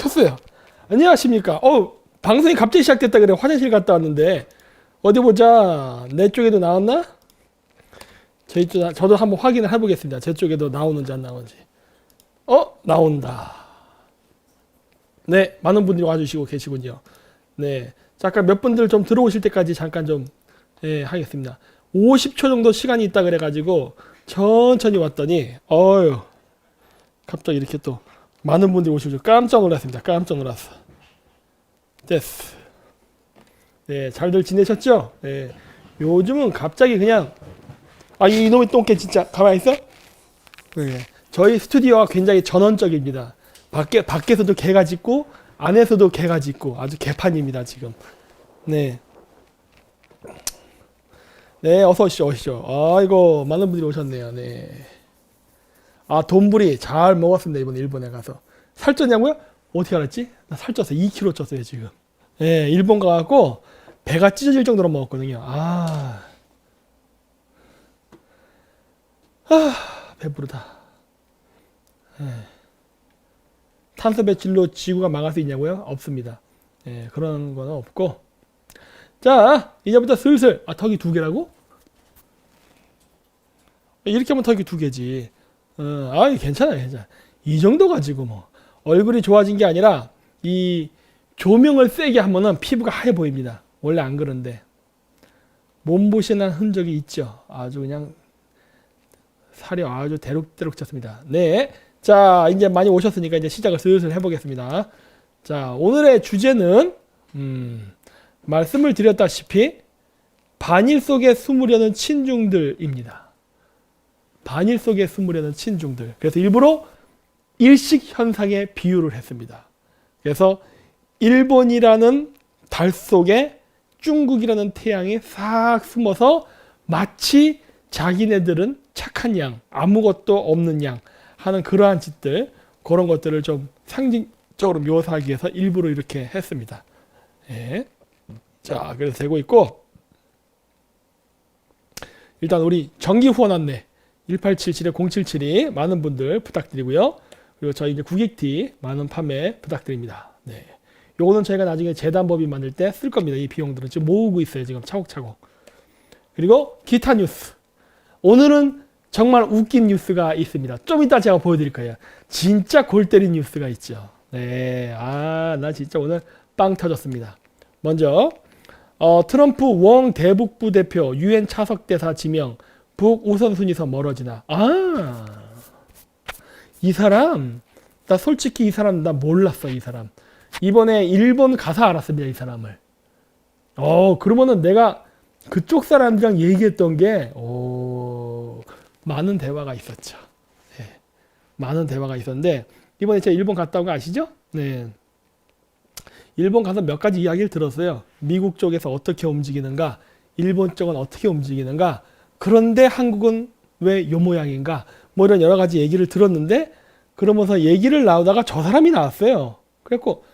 켰어요. 안녕하십니까. 방송이 갑자기 시작됐다 그래. 화장실 갔다 왔는데 어디 보자. 내 쪽에도 나왔나? 저도 한번 확인을 해보겠습니다. 제 쪽에도 나오는지 안 나오는지. 나온다. 네, 많은 분들이 와주시고 계시군요. 네, 잠깐 몇 분들 좀 들어오실 때까지 잠깐 좀 하겠습니다. 50초 정도 시간이 있다 그래가지고 천천히 왔더니 갑자기 이렇게 또 많은 분들이 오실 줄 깜짝 놀랐습니다. 깜짝 놀랐어. 됐어. 네, 잘들 지내셨죠? 네, 요즘은 갑자기 그냥 이놈의 똥개 진짜 가만히 있어? 네, 저희 스튜디오가 굉장히 전원적입니다. 밖에서도 개가 짖고 안에서도 개가 짖고 아주 개판입니다 지금. 네. 네, 어서 오시죠. 아이고, 많은 분들이 오셨네요. 네. 돈부리 잘 먹었습니다. 이번에 일본에 가서. 살쪘냐고요? 어떻게 알았지? 나 살쪘어. 2kg 쪘어요, 지금. 네, 일본 가갖고 배가 찢어질 정도로 먹었거든요. 배부르다. 네. 탄소 배출로 지구가 망할 수 있냐고요? 없습니다. 네, 그런 건 없고. 자, 이제부터 슬슬 턱이 2개라고? 이렇게 하면 턱이 2개지. 괜찮아. 이 정도 가지고 뭐 얼굴이 좋아진 게 아니라 이 조명을 세게 하면은 피부가 하얘 보입니다. 원래 안 그런데 몸보신한 흔적이 있죠. 아주 그냥 살이 아주 대룩대룩 쪘습니다. 네, 자 이제 많이 오셨으니까 이제 시작을 슬슬 해보겠습니다. 자, 오늘의 주제는 말씀을 드렸다시피 반일 속에 숨으려는 친중들입니다. 반일 속에 숨으려는 친중들. 그래서 일부러 일식 현상에 비유를 했습니다. 그래서 일본이라는 달 속에 중국이라는 태양이 싹 숨어서 마치 자기네들은 착한 양, 아무것도 없는 양 하는 그러한 짓들, 그런 것들을 좀 상징적으로 묘사하기 위해서 일부러 이렇게 했습니다. 예. 자, 그래서 되고 있고, 일단 우리 정기 후원 안내 1877-0772 많은 분들 부탁드리고요. 그리고 저희 이제 구객티 많은 판매 부탁드립니다. 네. 요거는 저희가 나중에 재단법인 만들 때 쓸 겁니다. 이 비용들은 지금 모으고 있어요. 지금 차곡차곡. 그리고 기타 뉴스. 오늘은 정말 웃긴 뉴스가 있습니다. 좀 이따 제가 보여드릴 거예요. 진짜 골 때린 뉴스가 있죠. 네. 나 진짜 오늘 빵 터졌습니다. 먼저 트럼프 웡 대북부 대표 유엔 차석대사 지명 북 우선순위에서 멀어지나. 이 사람 나 솔직히 이 사람 나 몰랐어. 이 사람 이번에 일본 가서 알았습니다. 이 사람을. 그러면은 내가 그쪽 사람들이랑 얘기했던 게 많은 대화가 있었죠. 네. 많은 대화가 있었는데 이번에 제가 일본 갔다 온 거 아시죠? 네. 일본 가서 몇 가지 이야기를 들었어요. 미국 쪽에서 어떻게 움직이는가, 일본 쪽은 어떻게 움직이는가, 그런데 한국은 왜 요 모양인가, 뭐 이런 여러 가지 얘기를 들었는데, 그러면서 얘기를 나오다가 저 사람이 나왔어요. 그래갖고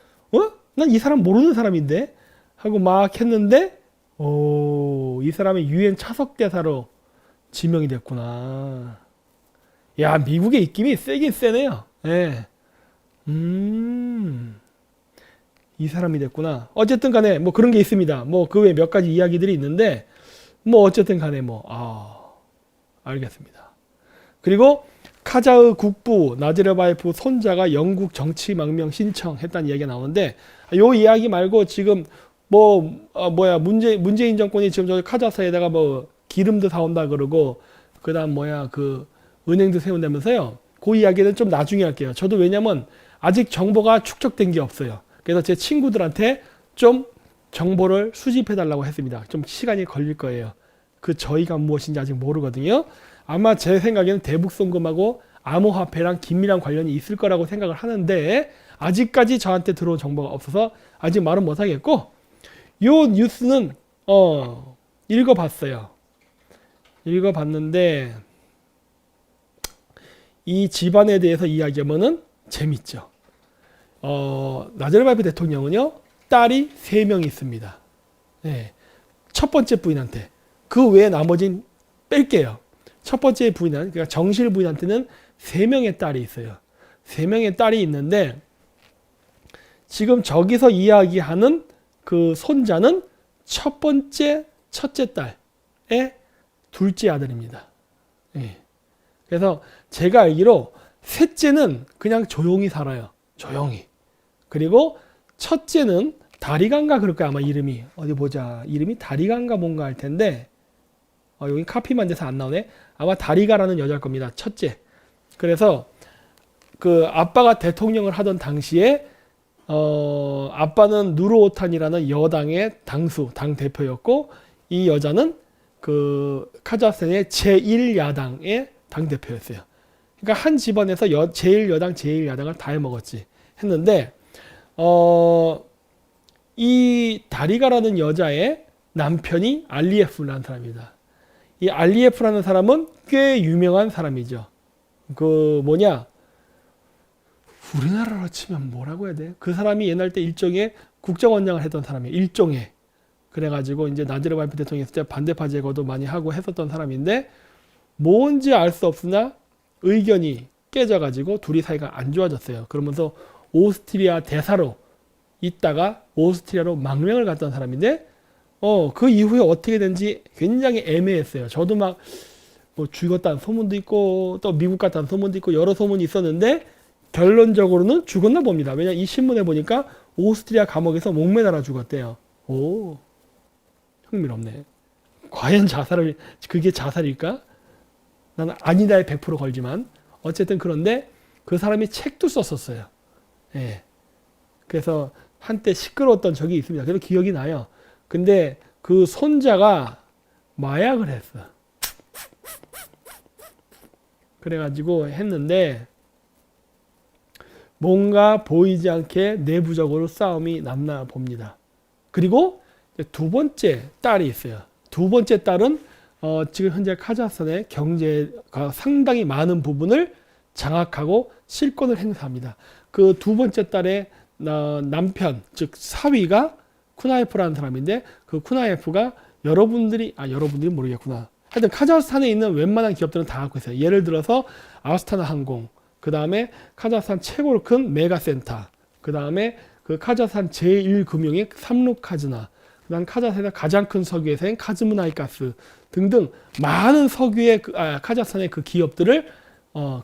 난 이 사람 모르는 사람인데 하고 막 했는데 이 사람이 유엔 차석대사로 지명이 됐구나. 야, 미국의 입김이 세긴 세네요. 네. 이 사람이 됐구나. 어쨌든 간에 뭐 그런 게 있습니다. 뭐 그 외에 몇 가지 이야기들이 있는데 뭐 어쨌든 간에 알겠습니다. 그리고 카자흐 국부 나제르바예프 손자가 영국 정치망명 신청했다는 이야기가 나오는데, 요 이야기 말고 지금 문재인 정권이 지금 저 카자흐에다가 기름도 사온다 그러고, 그다음 그 은행도 세운다면서요. 그 이야기는 좀 나중에 할게요. 저도 왜냐면 아직 정보가 축적된 게 없어요. 그래서 제 친구들한테 좀 정보를 수집해 달라고 했습니다. 좀 시간이 걸릴 거예요. 그 저희가 무엇인지 아직 모르거든요. 아마 제 생각에는 대북송금하고 암호화폐랑 긴밀한 관련이 있을 거라고 생각을 하는데, 아직까지 저한테 들어온 정보가 없어서 아직 말은 못하겠고, 요 뉴스는 읽어봤어요. 읽어봤는데 이 집안에 대해서 이야기하면은 재밌죠. 나제르바예프 대통령은요, 딸이 3명이 있습니다. 네. 첫 번째 부인한테. 그 외에 나머지는 뺄게요. 첫 번째 부인한, 그러니까 정실 부인한테는 3명의 딸이 있어요. 3명의 딸이 있는데, 지금 저기서 이야기하는 그 손자는 첫째 딸의 둘째 아들입니다. 예. 그래서 제가 알기로 셋째는 그냥 조용히 살아요. 조용히. 그리고 첫째는 다리간가 그럴 거야 아마 이름이. 어디 보자. 이름이 다리간가 뭔가 할 텐데 여기 카피만 돼서 안 나오네. 아마 다리가라는 여자일 겁니다. 첫째. 그래서 그 아빠가 대통령을 하던 당시에 아빠는 누르오탄이라는 여당의 당 대표였고 이 여자는 그 카자흐스탄의 제1야당의 당 대표였어요. 그러니까 한 집안에서 제1여당, 제1야당을 다 해먹었지 했는데 이 다리가라는 여자의 남편이 알리예프라는 사람입니다. 이 알리예프라는 사람은 꽤 유명한 사람이죠. 그 뭐냐? 우리나라로 치면 뭐라고 해야 돼? 그 사람이 옛날 때 일종의 국정원장을 했던 사람이에요. 일종의. 그래가지고 이제 나지르바예프 대통령이 있을 때 반대파 제거도 많이 하고 했었던 사람인데 뭔지 알 수 없으나 의견이 깨져가지고 둘이 사이가 안 좋아졌어요. 그러면서 오스트리아 대사로 있다가 오스트리아로 망명을 갔던 사람인데 그 이후에 어떻게 된지 굉장히 애매했어요. 저도 막 뭐 죽었다는 소문도 있고 또 미국 갔다는 소문도 있고 여러 소문이 있었는데 결론적으로는 죽었나 봅니다. 왜냐 이 신문에 보니까 오스트리아 감옥에서 목매달아 죽었대요. 오, 흥미롭네. 과연 그게 자살일까? 나는 아니다에 100% 걸지만 어쨌든 그런데 그 사람이 책도 썼었어요. 예. 그래서 한때 시끄러웠던 적이 있습니다. 그래서 기억이 나요. 근데 그 손자가 마약을 했어. 그래가지고 했는데 뭔가 보이지 않게 내부적으로 싸움이 났나 봅니다. 그리고 두 번째 딸이 있어요. 두 번째 딸은 지금 현재 카자흐스탄의 경제가 상당히 많은 부분을 장악하고 실권을 행사합니다. 그 두 번째 딸의 남편, 즉 사위가 쿠나예프라는 사람인데 그 쿠나예프가 여러분들이 모르겠구나. 하여튼 카자흐스탄에 있는 웬만한 기업들은 다 갖고 있어요. 예를 들어서 아스타나 항공, 그 다음에 카자흐스탄 최고로 큰 메가센터, 그 다음에 그 카자흐스탄 제1금융의 삼루카즈나, 그 다음 카자흐스탄의 가장 큰 석유 회사인 카즈무나이가스 등등 많은 석유의 카자흐스탄의 그 기업들을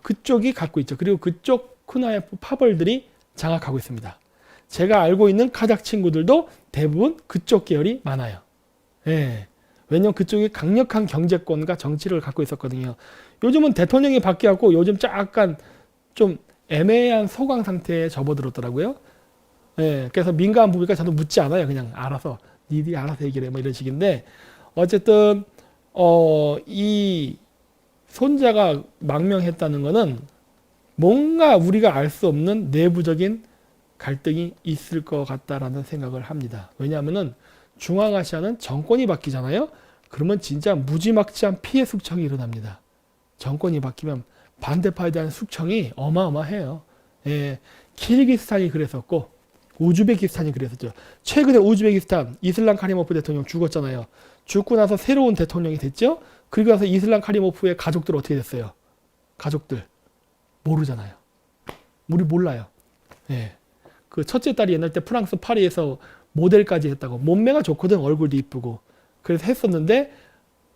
그쪽이 갖고 있죠. 그리고 그쪽 쿠나예프 파벌들이 장악하고 있습니다. 제가 알고 있는 카자흐 친구들도 대부분 그쪽 계열이 많아요. 예. 왜냐면 그쪽이 강력한 경제권과 정치를 갖고 있었거든요. 요즘은 대통령이 바뀌었고 요즘 약간 좀 애매한 소강 상태에 접어들었더라고요. 예. 그래서 민감한 부분이니까 저도 묻지 않아요. 그냥 알아서 니들이 알아서 얘기를 해 뭐 이런 식인데 어쨌든 이 손자가 망명했다는 거는 뭔가 우리가 알 수 없는 내부적인 갈등이 있을 것 같다라는 생각을 합니다. 왜냐하면은 중앙아시아는 정권이 바뀌잖아요. 그러면 진짜 무지막지한 피해 숙청이 일어납니다. 정권이 바뀌면 반대파에 대한 숙청이 어마어마해요. 예, 키르기스탄이 그랬었고 우즈베키스탄이 그랬었죠. 최근에 우즈베키스탄 이슬람 카리모프 대통령 죽었잖아요. 죽고 나서 새로운 대통령이 됐죠. 그리고 나서 이슬람 카리모프의 가족들 어떻게 됐어요? 가족들 모르잖아요. 우리 몰라요. 예. 그 첫째 딸이 옛날 때 프랑스 파리에서 모델까지 했다고. 몸매가 좋거든. 얼굴도 이쁘고. 그래서 했었는데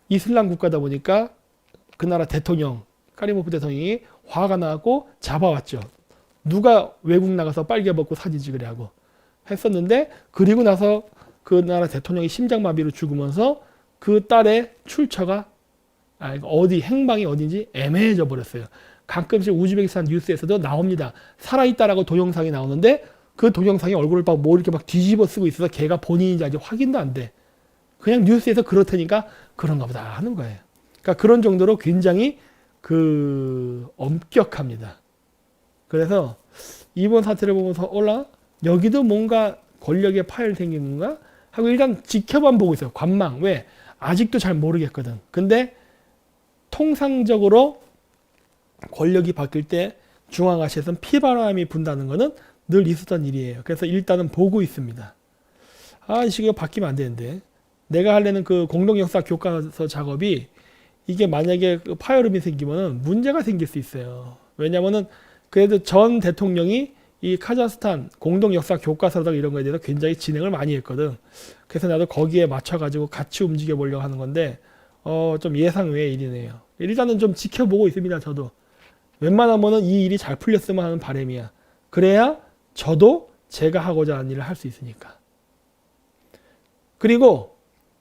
이슬람 국가다 보니까 그 나라 대통령 카리모프 대통령이 화가 나고 잡아왔죠. 누가 외국 나가서 빨개 벗고 사진 찍으려 하고 했었는데 그리고 나서 그 나라 대통령이 심장마비로 죽으면서 그 딸의 출처가 행방이 어딘지 애매해져 버렸어요. 가끔씩 우즈베키스탄 뉴스에서도 나옵니다. 살아있다라고 동영상이 나오는데 그 동영상이 얼굴을 뭐 이렇게 막 뒤집어 쓰고 있어서 걔가 본인인지 아직 확인도 안 돼. 그냥 뉴스에서 그렇다니까 그런가 보다 하는 거예요. 그러니까 그런 정도로 굉장히 엄격합니다. 그래서 이번 사태를 보면서 여기도 뭔가 권력의 파열 생기는 건가? 하고 일단 지켜만 보고 있어요. 관망. 왜? 아직도 잘 모르겠거든. 근데 통상적으로 권력이 바뀔 때 중앙아시아에서는 피바람이 분다는 것은 늘 있었던 일이에요. 그래서 일단은 보고 있습니다. 이 시기가 바뀌면 안 되는데 내가 하려는 그 공동역사 교과서 작업이 이게 만약에 파열음이 생기면 문제가 생길 수 있어요. 왜냐면은 그래도 전 대통령이 이 카자흐스탄 공동 역사 교과서당 이런 거에 대해서 굉장히 진행을 많이 했거든. 그래서 나도 거기에 맞춰가지고 같이 움직여 보려고 하는 건데, 좀 예상 외의 일이네요. 일단은 좀 지켜보고 있습니다, 저도. 웬만하면은 이 일이 잘 풀렸으면 하는 바람이야. 그래야 저도 제가 하고자 하는 일을 할 수 있으니까. 그리고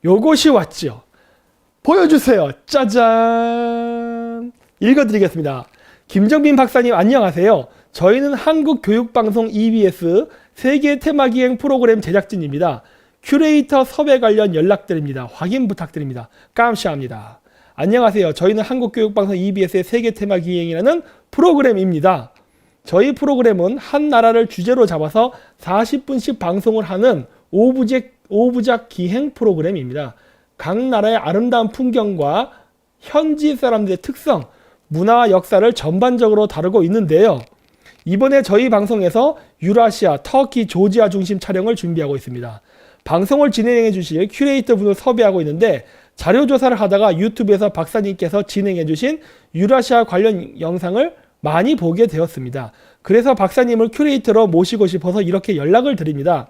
요것이 왔죠. 보여주세요. 짜잔. 읽어드리겠습니다. 김정빈 박사님 안녕하세요. 저희는 한국교육방송 EBS 세계 테마기행 프로그램 제작진입니다. 큐레이터 섭외 관련 연락드립니다. 확인 부탁드립니다. 감사합니다. 안녕하세요. 저희는 한국교육방송 EBS의 세계 테마기행이라는 프로그램입니다. 저희 프로그램은 한 나라를 주제로 잡아서 40분씩 방송을 하는 5부작 기행 프로그램입니다. 각 나라의 아름다운 풍경과 현지 사람들의 특성, 문화와 역사를 전반적으로 다루고 있는데요. 이번에 저희 방송에서 유라시아, 터키, 조지아 중심 촬영을 준비하고 있습니다. 방송을 진행해 주실 큐레이터 분을 섭외하고 있는데 자료조사를 하다가 유튜브에서 박사님께서 진행해 주신 유라시아 관련 영상을 많이 보게 되었습니다. 그래서 박사님을 큐레이터로 모시고 싶어서 이렇게 연락을 드립니다.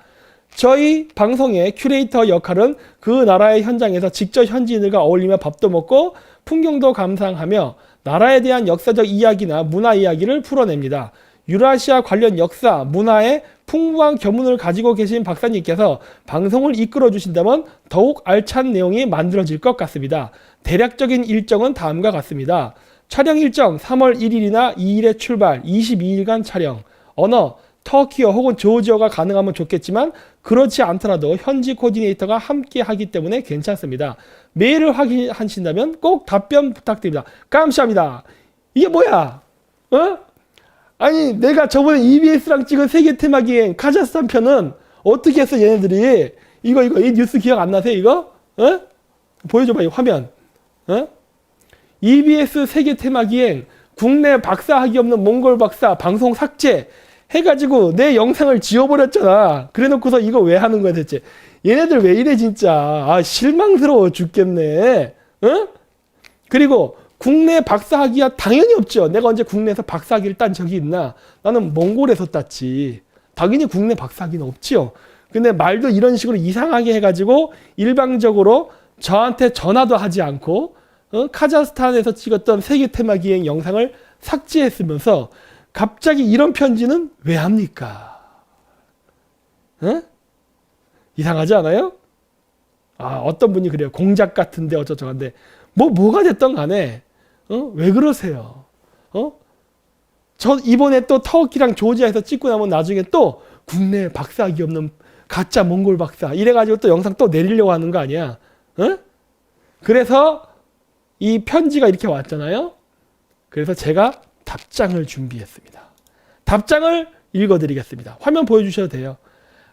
저희 방송의 큐레이터 역할은 그 나라의 현장에서 직접 현지인들과 어울리며 밥도 먹고 풍경도 감상하며 나라에 대한 역사적 이야기나 문화 이야기를 풀어냅니다. 유라시아 관련 역사, 문화에 풍부한 견문을 가지고 계신 박사님께서 방송을 이끌어 주신다면 더욱 알찬 내용이 만들어질 것 같습니다. 대략적인 일정은 다음과 같습니다. 촬영 일정 3월 1일이나 2일에 출발, 22일간 촬영. 언어, 터키어 혹은 조지어가 가능하면 좋겠지만 그렇지 않더라도 현지 코디네이터가 함께 하기 때문에 괜찮습니다. 메일을 확인하신다면 꼭 답변 부탁드립니다. 감사합니다. 이게 뭐야? 아니 내가 저번에 EBS랑 찍은 세계 테마기행 카자흐스탄 편은 어떻게 했어 얘네들이? 이거 이 뉴스 기억 안 나세요 이거? 보여줘봐 이 화면. EBS 세계 테마기행 국내 박사학위 없는 몽골 박사 방송 삭제 해가지고 내 영상을 지워버렸잖아. 그래놓고서 이거 왜 하는 거야 대체? 얘네들 왜 이래 진짜. 아 실망스러워 죽겠네. 그리고 국내 박사학위야 당연히 없죠. 내가 언제 국내에서 박사학위를 딴 적이 있나? 나는 몽골에서 땄지. 당연히 국내 박사학위는 없지요. 근데 말도 이런 식으로 이상하게 해가지고 일방적으로 저한테 전화도 하지 않고 카자흐스탄에서 찍었던 세계 테마기행 영상을 삭제했으면서 갑자기 이런 편지는 왜 합니까? 이상하지 않아요? 아, 어떤 분이 그래요. 공작 같은데 어쩌저건데 뭐가 됐던 간에 왜 그러세요? 저 이번에 또 터키랑 조지아에서 찍고 나면 나중에 또 국내 박사학위 없는 가짜 몽골 박사 이래가지고 또 영상 또 내리려고 하는 거 아니야? 그래서 이 편지가 이렇게 왔잖아요. 그래서 제가 답장을 준비했습니다. 답장을 읽어드리겠습니다. 화면 보여주셔도 돼요.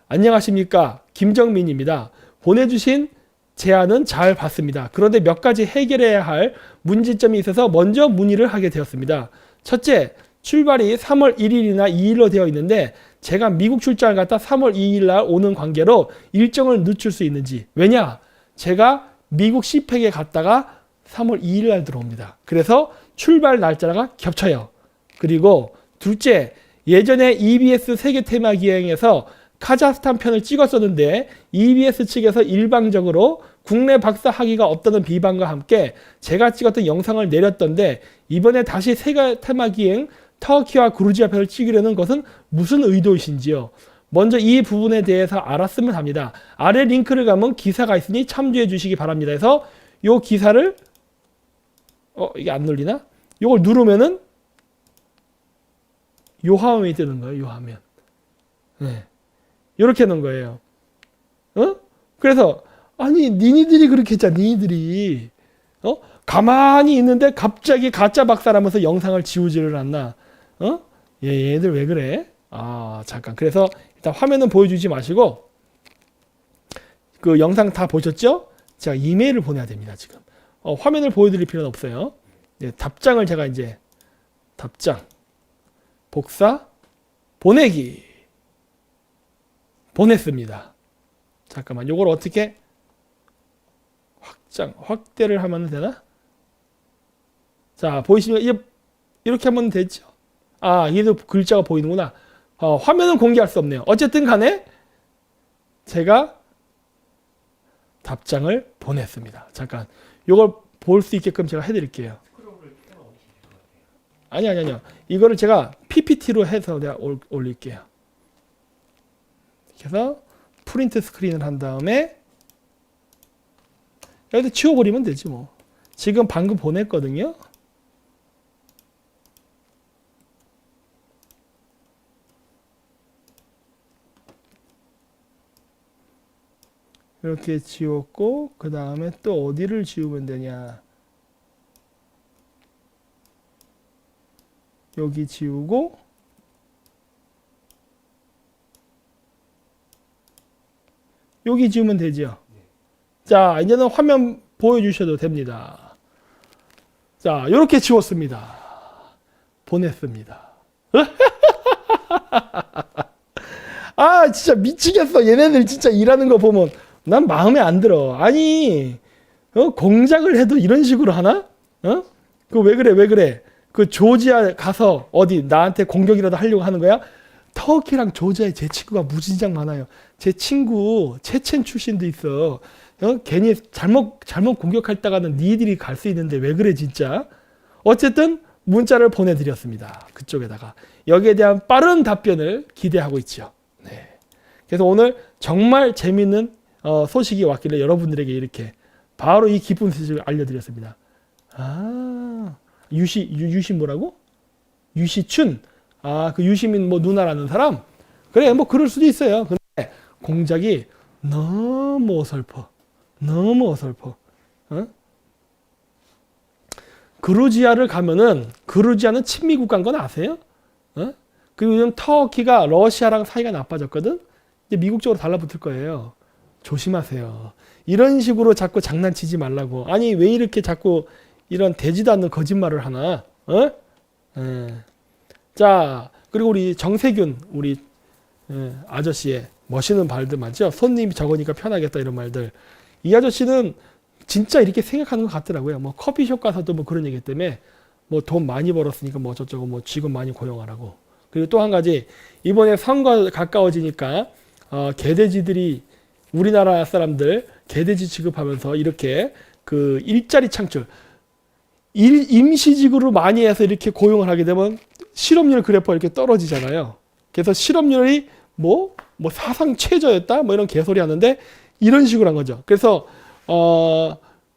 안녕하십니까? 김정민입니다. 보내주신 제안은 잘 봤습니다. 그런데 몇 가지 해결해야 할 문제점이 있어서 먼저 문의를 하게 되었습니다. 첫째, 출발이 3월 1일이나 2일로 되어 있는데 제가 미국 출장을 갔다 3월 2일 날 오는 관계로 일정을 늦출 수 있는지. 왜냐? 제가 미국 시팩에 갔다가 3월 2일 날 들어옵니다. 그래서 출발 날짜가 겹쳐요. 그리고 둘째, 예전에 EBS 세계 테마 기행에서 카자흐스탄 편을 찍었었는데 EBS 측에서 일방적으로 국내 박사 학위가 없다는 비방과 함께 제가 찍었던 영상을 내렸던데 이번에 다시 세계 테마 기행 터키와 그루지아 편을 찍으려는 것은 무슨 의도이신지요? 먼저 이 부분에 대해서 알았으면 합니다. 아래 링크를 가면 기사가 있으니 참조해 주시기 바랍니다. 해서 이 기사를 이게 안 눌리나? 이걸 누르면은 요 화면이 뜨는 거예요. 요 화면. 네. 이렇게 하는 거예요. 그래서 아니 니네들이 그렇게 했잖아. 니네들이 가만히 있는데 갑자기 가짜 박사라면서 영상을 지우지를 않나? 얘들 왜 그래? 아 잠깐. 그래서 일단 화면은 보여주지 마시고 그 영상 다 보셨죠? 제가 이메일을 보내야 됩니다. 지금 화면을 보여드릴 필요는 없어요. 네, 답장을 제가 이제 답장 복사 보내기 보냈습니다. 잠깐만 요걸 어떻게 확대를 하면 되나? 자 보이시면 이렇게 하면 되죠. 아 얘도 글자가 보이는구나. 화면은 공개할 수 없네요. 어쨌든 간에 제가 답장을 보냈습니다. 잠깐 이걸 볼 수 있게끔 제가 해드릴게요. 아니요. 이거를 제가 PPT로 해서 내가 올릴게요. 그래서 프린트 스크린을 한 다음에 여기서 지워버리면 되지 뭐. 지금 방금 보냈거든요. 이렇게 지웠고 그 다음에 또 어디를 지우면 되냐. 여기 지우고 여기 지우면 되죠. 자, 이제는 화면 보여주셔도 됩니다. 자, 이렇게 지웠습니다. 보냈습니다. 아, 진짜 미치겠어. 얘네들 진짜 일하는 거 보면 난 마음에 안 들어. 아니, 공작을 해도 이런 식으로 하나? 그 왜 그래? 그 조지아 가서 어디 나한테 공격이라도 하려고 하는 거야? 터키랑 조지아에 제 친구가 무진장 많아요. 제 친구 체첸 출신도 있어. 괜히 잘못 공격했다가는 니들이 갈 수 있는데 왜 그래 진짜? 어쨌든 문자를 보내드렸습니다. 그쪽에다가 여기에 대한 빠른 답변을 기대하고 있죠. 네. 그래서 오늘 정말 재밌는 소식이 왔길래 여러분들에게 이렇게 바로 이 기쁜 소식을 알려드렸습니다. 아, 유시 뭐라고? 유시춘. 아, 그 유시민 뭐 누나라는 사람? 그래, 뭐 그럴 수도 있어요. 근데 공작이 너무 어설퍼. 그루지아를 가면은 그루지아는 친미 국가인 건 아세요? 그리고 요즘 터키가 러시아랑 사이가 나빠졌거든. 이제 미국 쪽으로 달라붙을 거예요. 조심하세요. 이런 식으로 자꾸 장난치지 말라고. 아니 왜 이렇게 자꾸 이런 되지도 않는 거짓말을 하나? 자, 그리고 우리 정세균 우리 아저씨의 멋있는 말들 맞죠? 손님이 적으니까 편하겠다 이런 말들. 이 아저씨는 진짜 이렇게 생각하는 것 같더라고요. 뭐 커피숍 가서도 뭐 그런 얘기 때문에 뭐 돈 많이 벌었으니까 뭐 어쩌고 뭐 직원 많이 고용하라고. 그리고 또 한 가지 이번에 선거 가까워지니까 개돼지들이 우리나라 사람들 개돼지 취급하면서 이렇게 그 일자리 창출 임시직으로 많이 해서 이렇게 고용을 하게 되면 실업률 그래프가 이렇게 떨어지잖아요. 그래서 실업률이 뭐 사상 최저였다 뭐 이런 개소리 하는데 이런 식으로 한 거죠. 그래서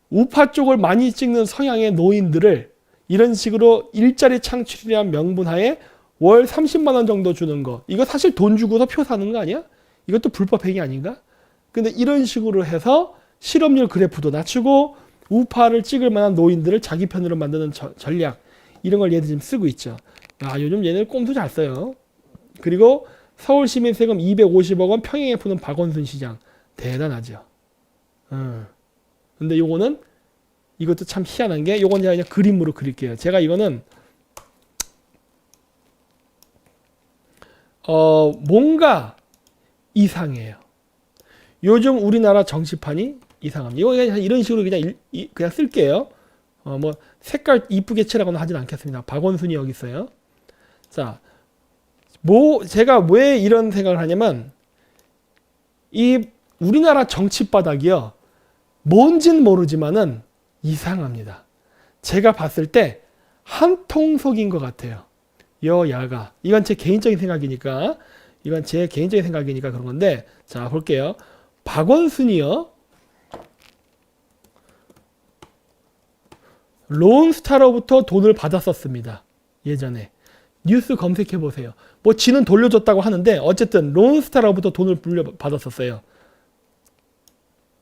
우파 쪽을 많이 찍는 성향의 노인들을 이런 식으로 일자리 창출이라는 명분하에 월 30만 원 정도 주는 거. 이거 사실 돈 주고서 표 사는 거 아니야? 이것도 불법 행위 아닌가? 근데 이런 식으로 해서 실업률 그래프도 낮추고 우파를 찍을 만한 노인들을 자기 편으로 만드는 전략. 이런 걸 얘들 지금 쓰고 있죠. 아, 요즘 얘네들 꼼수 잘 써요. 그리고 서울시민 세금 250억 원 평행에 푸는 박원순 시장. 대단하죠. 근데 요거는 이것도 참 희한한 게 요건 제가 그냥 그림으로 그릴게요. 제가 이거는 뭔가 이상해요. 요즘 우리나라 정치판이 이상합니다. 이거 그냥 이런 식으로 그냥 쓸게요. 뭐 색깔 이쁘게 칠하거나 하진 않겠습니다. 박원순이 여기 있어요. 자, 제가 왜 이런 생각을 하냐면 이 우리나라 정치 바닥이요. 뭔진 모르지만은 이상합니다. 제가 봤을 때 한통속인 것 같아요. 여야가. 이건 제 개인적인 생각이니까 그런 건데 자 볼게요. 박원순이요. 론스타로부터 돈을 받았었습니다. 예전에. 뉴스 검색해 보세요. 뭐 지는 돌려줬다고 하는데 어쨌든 론스타로부터 돈을 받았었어요.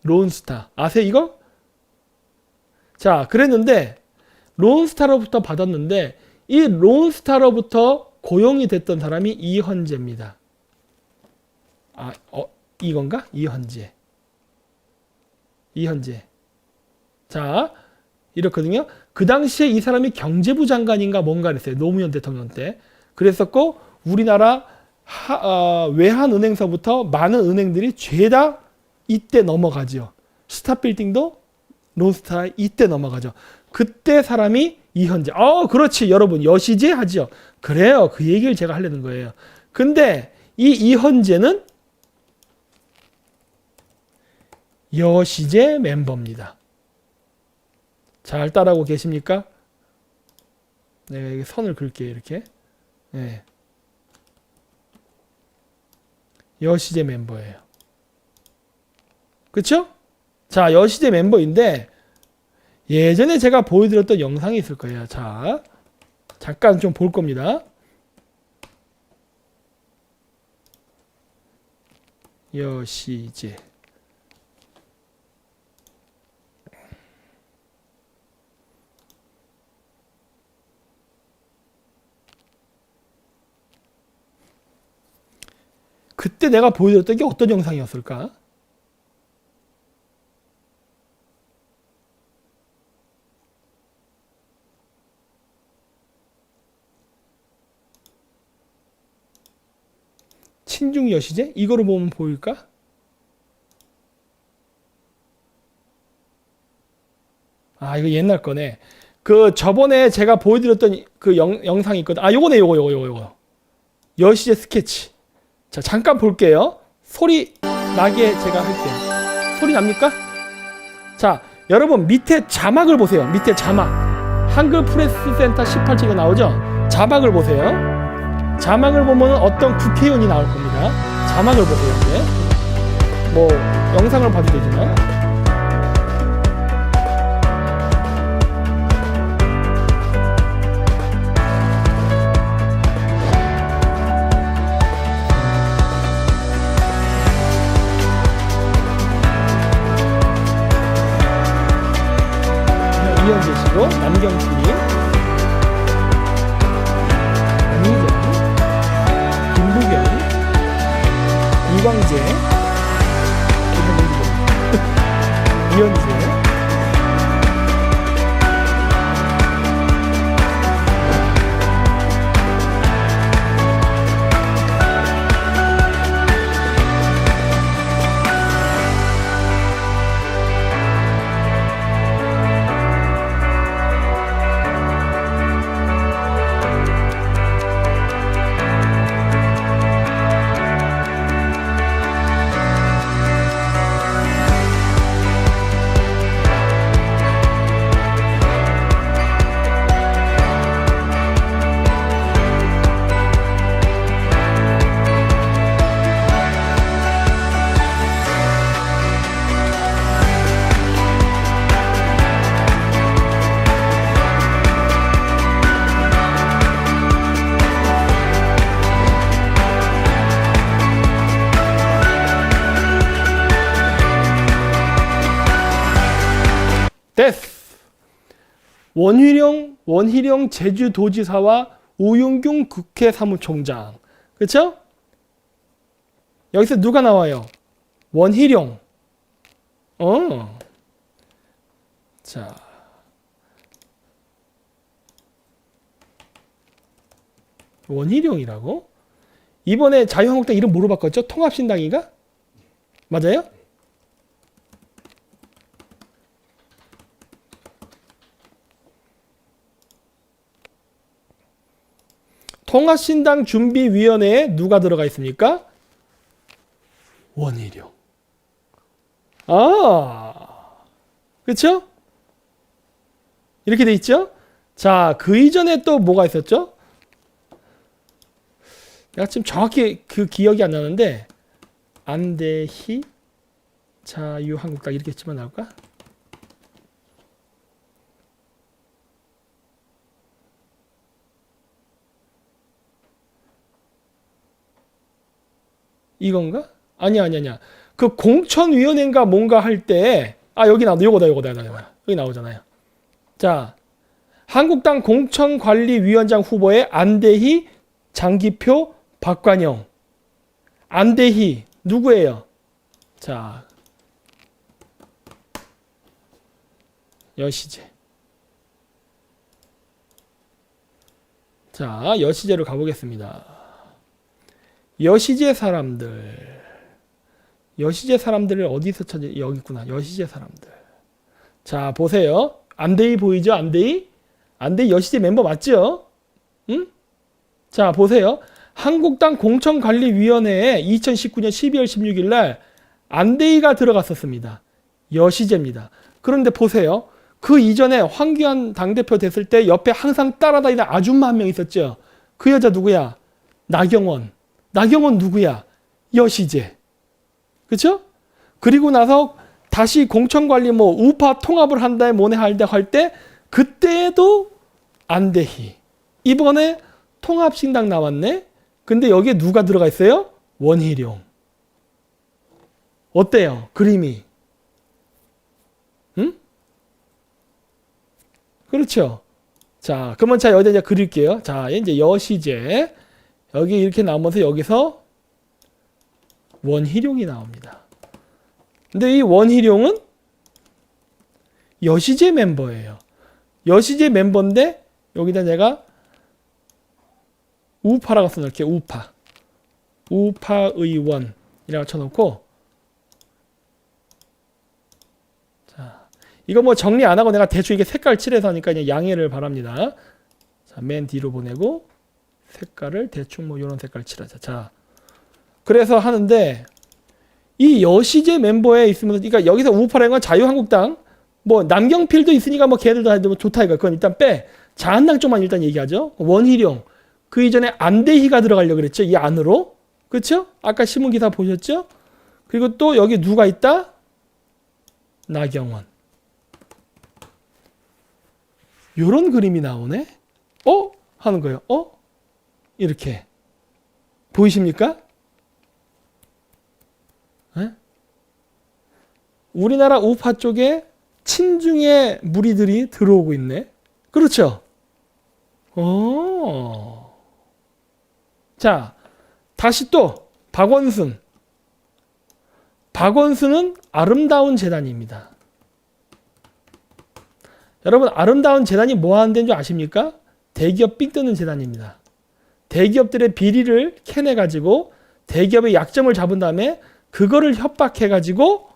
론스타. 아세요 이거? 자, 그랬는데 론스타로부터 받았는데 이 론스타로부터 고용이 됐던 사람이 이헌재입니다. 이건가? 이헌재. 자, 이렇거든요. 그 당시에 이 사람이 경제부 장관인가 뭔가 그랬어요. 노무현 대통령 때. 그랬었고 우리나라 외환은행서부터 많은 은행들이 죄다 이때 넘어가죠. 스타빌딩도 론스타 이때 넘어가죠. 그때 사람이 이헌재. 그렇지 여러분 여시제 하죠. 그래요. 그 얘기를 제가 하려는 거예요. 근데 이 이헌재는 여시제 멤버입니다. 잘 따라하고 계십니까? 내가 여기 선을 그을게요. 이렇게. 네. 여시제 멤버예요. 그쵸? 자, 여시제 멤버인데 예전에 제가 보여드렸던 영상이 있을 거예요. 자, 잠깐 좀 볼 겁니다. 여시제. 그때 내가 보여드렸던 게 어떤 영상이었을까? 친중 여시제? 이거로 보면 보일까? 아, 이거 옛날 거네. 그 저번에 제가 보여드렸던 그 영상이 있거든. 아, 요거네, 요거. 여시제 스케치. 자, 잠깐 볼게요. 소리 나게 제가 할게요. 소리 납니까? 자, 여러분 밑에 자막을 보세요. 밑에 자막. 한글 프레스 센터 18층에 나오죠? 자막을 보세요. 자막을 보면 어떤 국회의원이 나올 겁니다. 자막을 보세요. 이제. 뭐 영상을 봐도 되지만. 이현재시고 남경필이 안희정 김부경 이광재 이현재 데스. 원희룡 제주도지사와 우윤경 국회 사무총장. 그쵸? 여기서 누가 나와요? 원희룡. 자. 원희룡이라고? 이번에 자유한국당 이름 뭐로 바꿨죠? 통합신당인가? 맞아요? 통합신당 준비위원회에 누가 들어가 있습니까? 원희룡. 아, 그쵸? 이렇게 돼 있죠? 자, 그 이전에 또 뭐가 있었죠? 내가 지금 정확히 그 기억이 안 나는데, 안대희 자유한국당 이렇게 치면 나올까? 이건가? 아니야. 그 공천위원회인가 뭔가 할 때, 아, 여기 나온다. 요거다. 여기 나오잖아요. 자, 한국당 공천관리위원장 후보에 안대희, 장기표, 박관영. 안대희, 누구예요? 자, 여시제. 자, 여시제로 가보겠습니다. 여시제 사람들을 어디서 찾아? 여기 있구나. 여시제 사람들. 자, 보세요. 안대희 보이죠? 안대희 여시제 멤버 맞죠? 응? 자, 보세요. 한국당 공천관리위원회에 2019년 12월 16일 날 안대희가 들어갔었습니다. 여시제입니다. 그런데 보세요. 그 이전에 황교안 당대표 됐을 때 옆에 항상 따라다니는 아줌마 한 명 있었죠. 그 여자 누구야? 나경원. 나경원 누구야? 여시제. 그렇죠? 그리고 나서 다시 공천관리 뭐 우파 통합을 한다 뭐네 할 때 그때도 안대희. 이번에 통합신당 나왔네. 근데 여기에 누가 들어가 있어요? 원희룡. 어때요? 그림이. 응? 그렇죠. 자, 그러면 자 여기다 이제 그릴게요. 자, 이제 여시제. 여기 이렇게 나오면서 여기서 원희룡이 나옵니다. 근데 이 원희룡은 여시제 멤버예요. 여시제 멤버인데 여기다 내가 우파라고 써놓을게요. 우파. 우파 의원이라고 쳐놓고 자, 이거 뭐 정리 안 하고 내가 대충 이게 색깔 칠해서 하니까 그냥 양해를 바랍니다. 자, 맨 뒤로 보내고 색깔을 대충 뭐 이런 색깔 칠하자. 자, 그래서 하는데 이 여시제 멤버에 있으면서 그러니까 여기서 우파라는 건 자유한국당 뭐 남경필도 있으니까 뭐 걔들도 뭐 좋다 이거 그건 일단 빼. 자한당 쪽만 일단 얘기하죠. 원희룡 그 이전에 안대희가 들어가려고 그랬죠. 이 안으로. 그렇죠? 아까 신문기사 보셨죠? 그리고 또 여기 누가 있다? 나경원. 요런 그림이 나오네. 하는 거예요. 이렇게. 보이십니까? 에? 우리나라 우파 쪽에 친중의 무리들이 들어오고 있네. 그렇죠? 자, 다시 또 박원순. 박원순은 아름다운 재단입니다. 여러분 아름다운 재단이 뭐 하는 데인 줄 아십니까? 대기업 삥 뜯는 재단입니다. 대기업들의 비리를 캐내가지고 대기업의 약점을 잡은 다음에 그거를 협박해가지고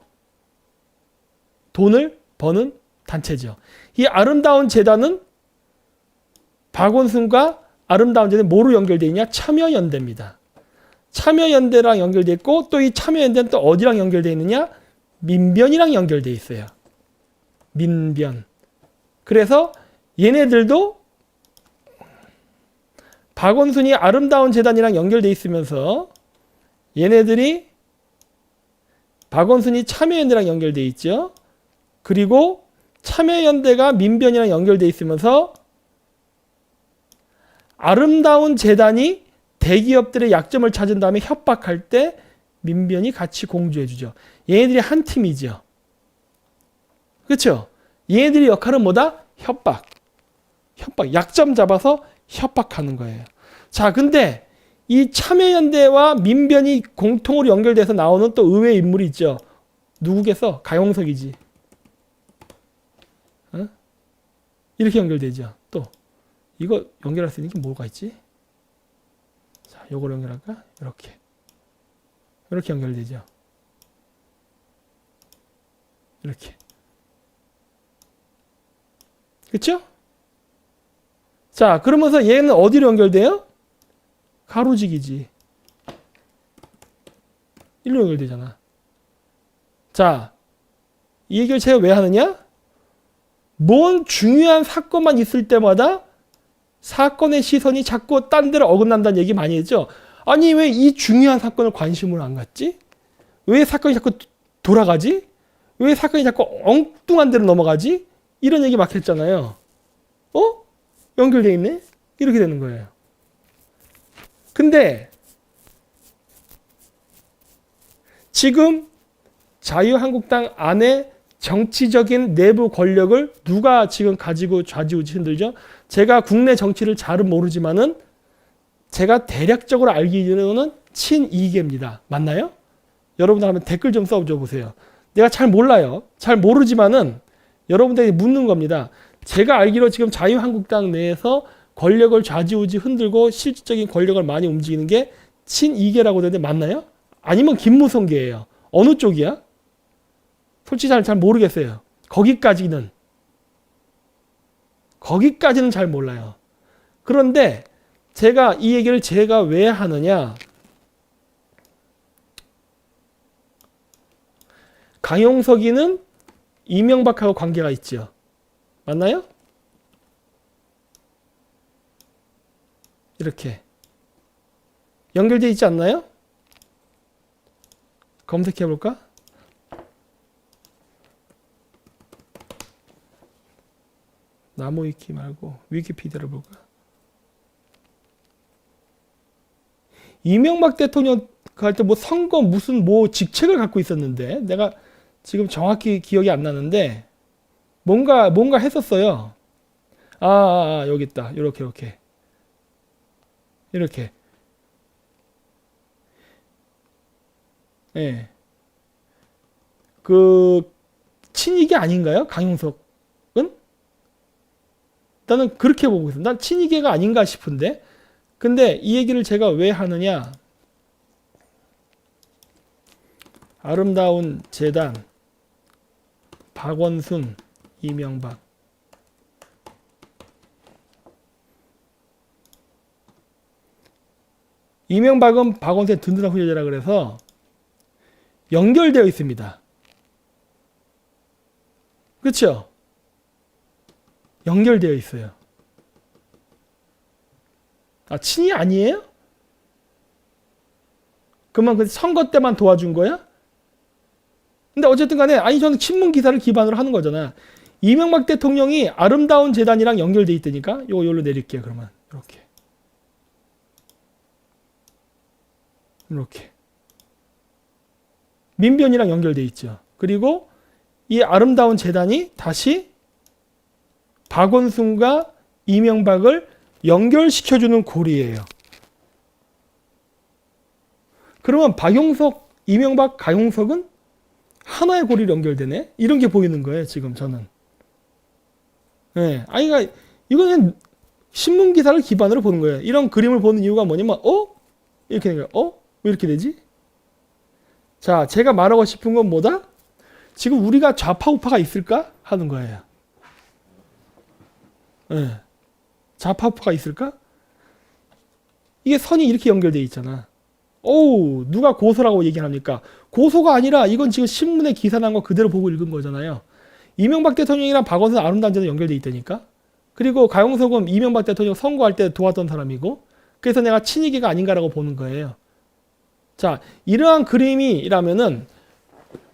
돈을 버는 단체죠. 이 아름다운 재단은 박원순과 아름다운 재단이 뭐로 연결되어 있냐? 참여연대입니다. 참여연대랑 연결되어 있고 또 이 참여연대는 또 어디랑 연결되어 있느냐? 민변이랑 연결되어 있어요. 민변. 그래서 얘네들도 박원순이 아름다운 재단이랑 연결되어 있으면서 얘네들이 박원순이 참여연대랑 연결되어 있죠. 그리고 참여연대가 민변이랑 연결되어 있으면서 아름다운 재단이 대기업들의 약점을 찾은 다음에 협박할 때 민변이 같이 공조해주죠. 얘네들이 한 팀이죠. 그렇죠? 얘네들의 역할은 뭐다? 협박. 약점 잡아서 협박하는 거예요. 자, 근데 이 참여연대와 민변이 공통으로 연결돼서 나오는 또 의외의 인물이 있죠. 누구겠어? 가용석이지. 이렇게 연결되죠. 또 이거 연결할 수 있는 게 뭐가 있지? 자, 요걸 연결할까? 이렇게 연결되죠. 이렇게. 그렇죠? 자, 그러면서 얘는 어디로 연결돼요? 가로지기지. 일로 연결되잖아. 자, 이 얘기를 제가 왜 하느냐? 뭔 중요한 사건만 있을 때마다 사건의 시선이 자꾸 딴 데로 어긋난다는 얘기 많이 했죠. 아니 왜 이 중요한 사건을 관심을 안 갖지? 왜 사건이 자꾸 돌아가지? 왜 사건이 자꾸 엉뚱한 데로 넘어가지? 이런 얘기 막 했잖아요. 연결돼 있네? 이렇게 되는 거예요. 근데 지금 자유한국당 안에 정치적인 내부 권력을 누가 지금 가지고 좌지우지 흔들죠? 제가 국내 정치를 잘은 모르지만은 제가 대략적으로 알기로는 친이계입니다. 맞나요? 여러분들 한번 댓글 좀 써줘 보세요. 내가 잘 몰라요. 잘 모르지만은 여러분들이 묻는 겁니다. 제가 알기로 지금 자유한국당 내에서 권력을 좌지우지 흔들고 실질적인 권력을 많이 움직이는 게 친이계라고 되는데 맞나요? 아니면 김무성계예요. 어느 쪽이야? 솔직히 잘 모르겠어요. 거기까지는 잘 몰라요. 그런데 제가 이 얘기를 제가 왜 하느냐? 강용석이는 이명박하고 관계가 있죠. 맞나요? 이렇게 연결되어 있지 않나요? 검색해 볼까? 나무위키 말고 위키피디아를 볼까? 이명박 대통령 할 때 뭐 선거 무슨 뭐 직책을 갖고 있었는데 내가 지금 정확히 기억이 안 나는데 뭔가 했었어요. 여기 있다. 이렇게 예. 그 친이계 아닌가요? 강용석은? 나는 그렇게 보고 있어. 난 친이계가 아닌가 싶은데. 근데 이 얘기를 제가 왜 하느냐? 아름다운 재단 박원순 이명박 이명박은 박원순의 든든한 후계자라 그래서 연결되어 있습니다. 그렇죠? 연결되어 있어요. 친이 아니에요? 그러면 그 선거 때만 도와준 거야? 근데 어쨌든 간에 저는 신문 기사를 기반으로 하는 거잖아. 이명박 대통령이 아름다운 재단이랑 연결돼 있다니까. 요거 여기로 내릴게요. 그러면 이렇게 민변이랑 연결돼 있죠. 그리고 이 아름다운 재단이 다시 박원순과 이명박을 연결시켜주는 고리예요. 그러면 박용석, 이명박, 강용석은 하나의 고리로 연결되네? 이런 게 보이는 거예요, 지금 저는. 네. 이거는 신문 기사를 기반으로 보는 거예요. 이런 그림을 보는 이유가 뭐냐면, 이렇게 되는 거예요. 왜 이렇게 되지? 자, 제가 말하고 싶은 건 뭐다? 지금 우리가 좌파 우파가 있을까? 하는 거예요. 네. 좌파 우파가 있을까? 이게 선이 이렇게 연결되어 있잖아. 누가 고소라고 얘기를 합니까? 고소가 아니라 이건 지금 신문에 기사 난 거 그대로 보고 읽은 거잖아요. 이명박 대통령이랑 박원순 아름다운 재단 연결돼 있다니까. 그리고 강용석은 이명박 대통령 선거할 때 도왔던 사람이고, 그래서 내가 친이계가 아닌가라고 보는 거예요. 자, 이러한 그림이라면은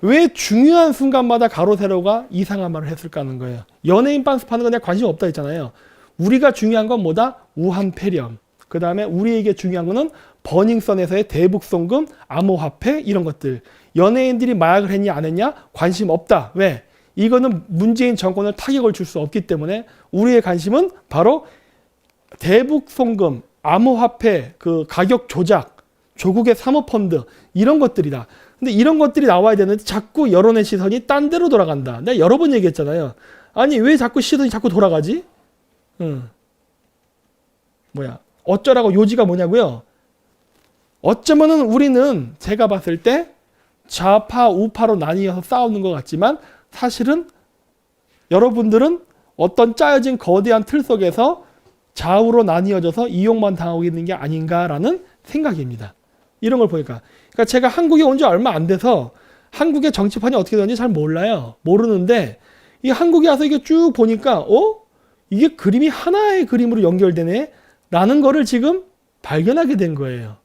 왜 중요한 순간마다 가로 세로가 이상한 말을 했을까 하는 거예요. 연예인 빤스 파는 건 내가 관심 없다 했잖아요. 우리가 중요한 건 뭐다? 우한폐렴. 그 다음에 우리에게 중요한 거는 버닝썬에서의 대북송금, 암호화폐 이런 것들. 연예인들이 마약을 했냐 안 했냐 관심 없다. 왜? 이거는 문재인 정권을 타격을 줄 수 없기 때문에 우리의 관심은 바로 대북송금, 암호화폐 그 가격 조작, 조국의 사모펀드 이런 것들이다. 근데 이런 것들이 나와야 되는데 자꾸 여론의 시선이 딴 데로 돌아간다. 내가 여러 번 얘기했잖아요. 왜 자꾸 시선이 자꾸 돌아가지? 어쩌라고 요지가 뭐냐고요? 어쩌면은 우리는 제가 봤을 때 좌파 우파로 나뉘어서 싸우는 것 같지만 사실은 여러분들은 어떤 짜여진 거대한 틀 속에서 좌우로 나뉘어져서 이용만 당하고 있는 게 아닌가라는 생각입니다. 이런 걸 보니까. 그러니까 제가 한국에 온 지 얼마 안 돼서 한국의 정치판이 어떻게 되는지 잘 몰라요. 모르는데 이 한국에 와서 이게 쭉 보니까 이게 그림이 하나의 그림으로 연결되네 라는 거를 지금 발견하게 된 거예요.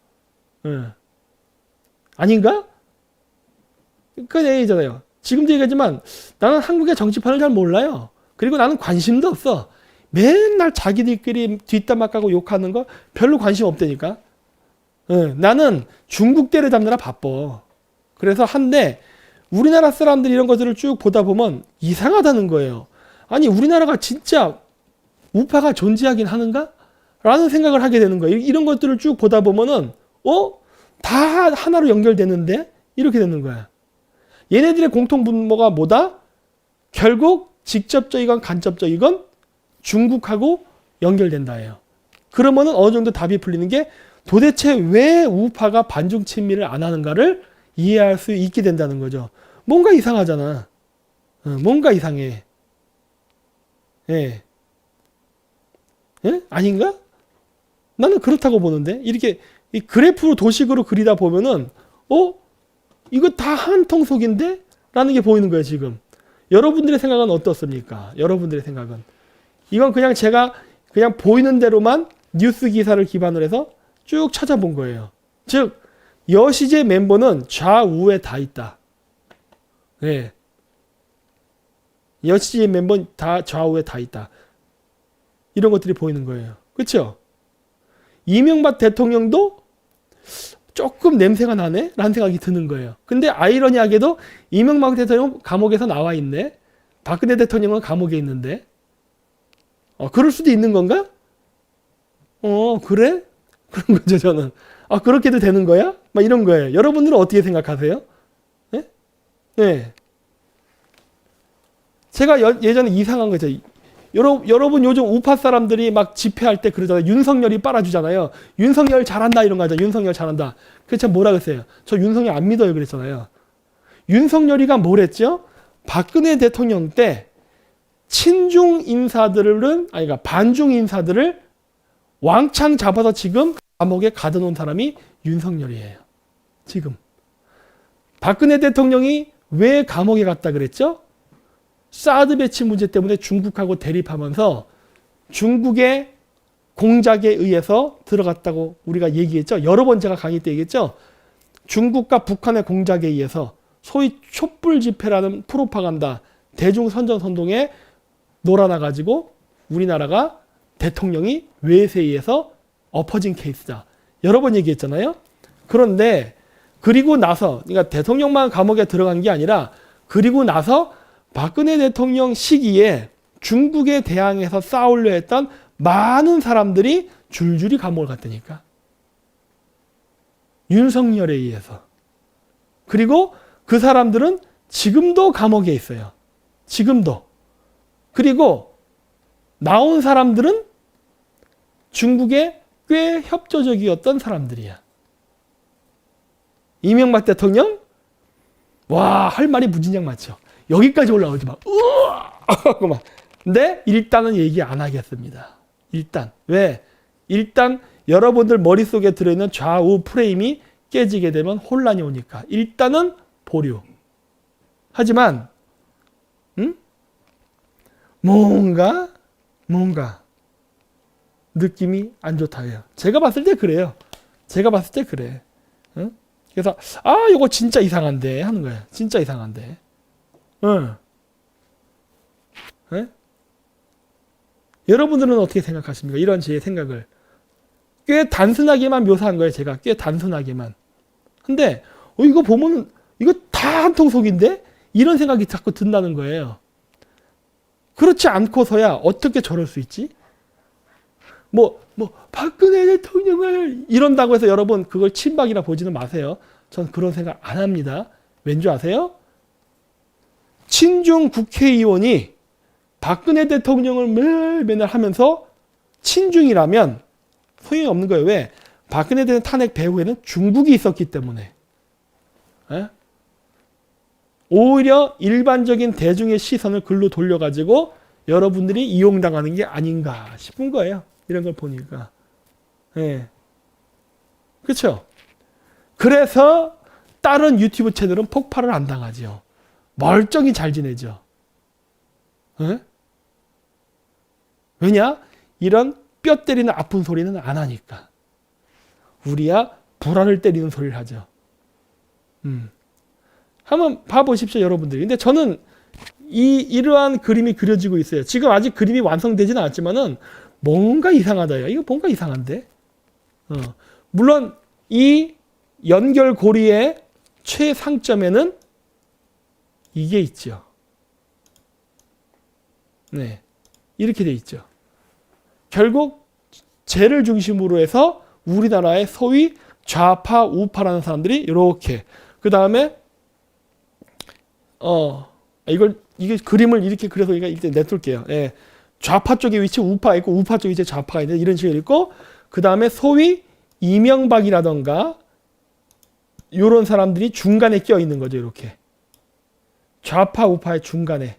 아닌가? 그 얘기잖아요. 지금도 얘기하지만 나는 한국의 정치판을 잘 몰라요. 그리고 나는 관심도 없어. 맨날 자기들끼리 뒷담화 까고 욕하는 거 별로 관심 없다니까. 나는 중국 때를 잡느라 바빠. 그래서 한데 우리나라 사람들이 이런 것들을 쭉 보다 보면 이상하다는 거예요. 우리나라가 진짜 우파가 존재하긴 하는가? 라는 생각을 하게 되는 거예요. 이런 것들을 쭉 보다 보면은 다 하나로 연결되는데? 이렇게 되는 거야. 얘네들의 공통 분모가 뭐다? 결국 직접적이건 간접적이건 중국하고 연결된다예요. 그러면은 어느 정도 답이 풀리는 게 도대체 왜 우파가 반중 친미를 안 하는가를 이해할 수 있게 된다는 거죠. 뭔가 이상하잖아. 뭔가 이상해. 예. 아닌가? 나는 그렇다고 보는데 이렇게 이 그래프로 도식으로 그리다 보면은 이거 다 한 통속인데? 라는 게 보이는 거예요, 지금. 여러분들의 생각은 어떻습니까? 여러분들의 생각은. 이건 그냥 제가 그냥 보이는 대로만 뉴스 기사를 기반으로 해서 쭉 찾아본 거예요. 즉, 여시제 멤버는 좌우에 다 있다. 네. 여시제 멤버는 다 좌우에 다 있다. 이런 것들이 보이는 거예요. 그렇죠? 이명박 대통령도 조금 냄새가 나네? 라는 생각이 드는 거예요. 근데 아이러니하게도 이명박 대통령 감옥에서 나와 있네. 박근혜 대통령은 감옥에 있는데. 그럴 수도 있는 건가? 그래? 그런 거죠, 저는. 그렇게도 되는 거야? 막 이런 거예요. 여러분들은 어떻게 생각하세요? 네? 네. 제가 예전에 이상한 거죠. 여러분 요즘 우파 사람들이 막 집회할 때 그러잖아요. 윤석열이 빨아주잖아요. 윤석열 잘한다 이런 거 하죠. 윤석열 잘한다. 그래서 제가 뭐라 그랬어요? 저 윤석열 안 믿어요 그랬잖아요. 윤석열이가 뭘 했죠? 박근혜 대통령 때 친중 인사들은 그러니까 반중 인사들을 왕창 잡아서 지금 감옥에 가둬놓은 사람이 윤석열이에요. 지금. 박근혜 대통령이 왜 감옥에 갔다 그랬죠? 사드 배치 문제 때문에 중국하고 대립하면서 중국의 공작에 의해서 들어갔다고 우리가 얘기했죠. 여러 번 제가 강의 때 얘기했죠. 중국과 북한의 공작에 의해서 소위 촛불 집회라는 프로파간다 대중선전선동에 놀아나가지고 우리나라가 대통령이 외세에 의해서 엎어진 케이스다. 여러 번 얘기했잖아요. 그런데 그리고 나서 그러니까 대통령만 감옥에 들어간 게 아니라 그리고 나서 박근혜 대통령 시기에 중국에 대항해서 싸우려 했던 많은 사람들이 줄줄이 감옥을 갔다니까. 윤석열에 의해서. 그리고 그 사람들은 지금도 감옥에 있어요. 지금도. 그리고 나온 사람들은 중국에 꽤 협조적이었던 사람들이야. 이명박 대통령? 와, 할 말이 무진장 많죠. 여기까지 올라오지 마. 우와! 근데 일단은 얘기 안 하겠습니다. 일단. 왜? 일단 여러분들 머릿속에 들어있는 좌우 프레임이 깨지게 되면 혼란이 오니까. 일단은 보류. 하지만 뭔가 느낌이 안 좋다고요. 제가 봤을 때 그래요. 제가 봤을 때 그래. 응? 그래서 이거 진짜 이상한데 하는 거예요. 진짜 이상한데. 응. 네? 여러분들은 어떻게 생각하십니까? 이런 제 생각을. 꽤 단순하게만 묘사한 거예요. 제가 꽤 단순하게만. 근데 이거 보면 이거 다 한통속인데? 이런 생각이 자꾸 든다는 거예요. 그렇지 않고서야 어떻게 저럴 수 있지? 박근혜 대통령을 이런다고 해서 여러분 그걸 친박이라 보지는 마세요. 전 그런 생각 안 합니다. 왠 줄 아세요? 친중 국회의원이 박근혜 대통령을 맨날 하면서 친중이라면 소용이 없는 거예요. 왜? 박근혜 대통령 탄핵 배후에는 중국이 있었기 때문에. 에? 오히려 일반적인 대중의 시선을 글로 돌려가지고 여러분들이 이용당하는 게 아닌가 싶은 거예요. 이런 걸 보니까. 예. 그렇죠? 그래서 다른 유튜브 채널은 폭발을 안 당하죠. 멀쩡히 잘 지내죠. 예? 왜냐? 이런 뼈 때리는 아픈 소리는 안 하니까. 우리야 불안을 때리는 소리를 하죠. 한번 봐보십시오, 여러분들이. 근데 저는 이러한 그림이 그려지고 있어요. 지금 아직 그림이 완성되지는 않았지만은 뭔가 이상하다요. 이거 뭔가 이상한데. 물론 이 연결고리의 최상점에는 이게 있죠. 네, 이렇게 돼 있죠. 결국 쟤를 중심으로 해서 우리나라의 소위 좌파, 우파라는 사람들이 이렇게 그 다음에 이게 그림을 이렇게 그려서 이렇게 내둘게요. 예. 좌파 쪽에 위치 우파가 있고 우파 쪽에 위치 좌파가 있는데 이런 식으로 있고 그 다음에 소위 이명박이라던가 이런 사람들이 중간에 껴 있는 거죠. 이렇게 좌파 우파의 중간에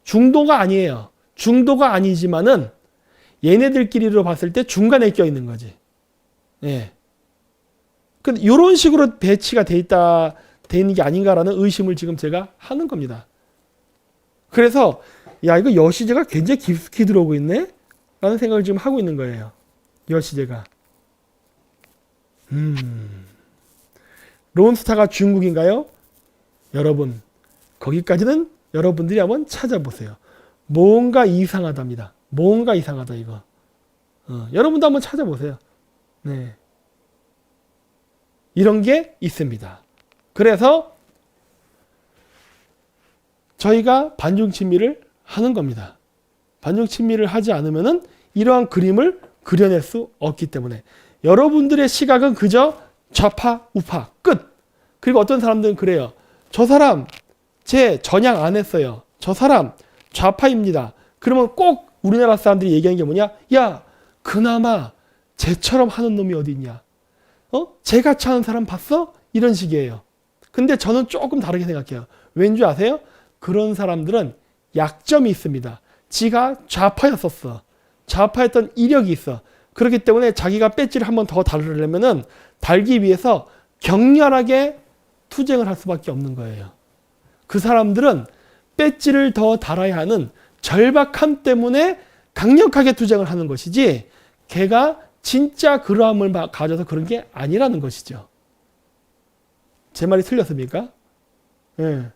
중도가 아니에요. 중도가 아니지만은 얘네들끼리로 봤을 때 중간에 껴있는 거지. 예. 근데 이런 식으로 배치가 돼 있는 게 아닌가라는 의심을 지금 제가 하는 겁니다. 그래서 야, 이거 여시제가 굉장히 깊숙이 들어오고 있네? 라는 생각을 지금 하고 있는 거예요. 여시제가. 론스타가 중국인가요? 여러분, 거기까지는 여러분들이 한번 찾아보세요. 뭔가 이상하답니다. 뭔가 이상하다 이거. 여러분도 한번 찾아보세요. 네. 이런 게 있습니다. 그래서 저희가 반중친미를 하는 겁니다. 반중친미를 하지 않으면은 이러한 그림을 그려낼 수 없기 때문에 여러분들의 시각은 그저 좌파, 우파, 끝. 그리고 어떤 사람들은 그래요. 저 사람 제 전향 안 했어요. 저 사람 좌파입니다. 그러면 꼭 우리나라 사람들이 얘기하는 게 뭐냐? 야, 그나마 쟤처럼 하는 놈이 어디 있냐? 쟤같이 하는 사람 봤어? 이런 식이에요. 근데 저는 조금 다르게 생각해요. 왠지 아세요? 그런 사람들은 약점이 있습니다. 지가 좌파였었어. 좌파였던 이력이 있어. 그렇기 때문에 자기가 배지를 한번 더 달으려면은 달기 위해서 격렬하게 투쟁을 할 수밖에 없는 거예요. 그 사람들은 배지를 더 달아야 하는 절박함 때문에 강력하게 투쟁을 하는 것이지 걔가 진짜 그러함을 가져서 그런 게 아니라는 것이죠. 제 말이 틀렸습니까? 예.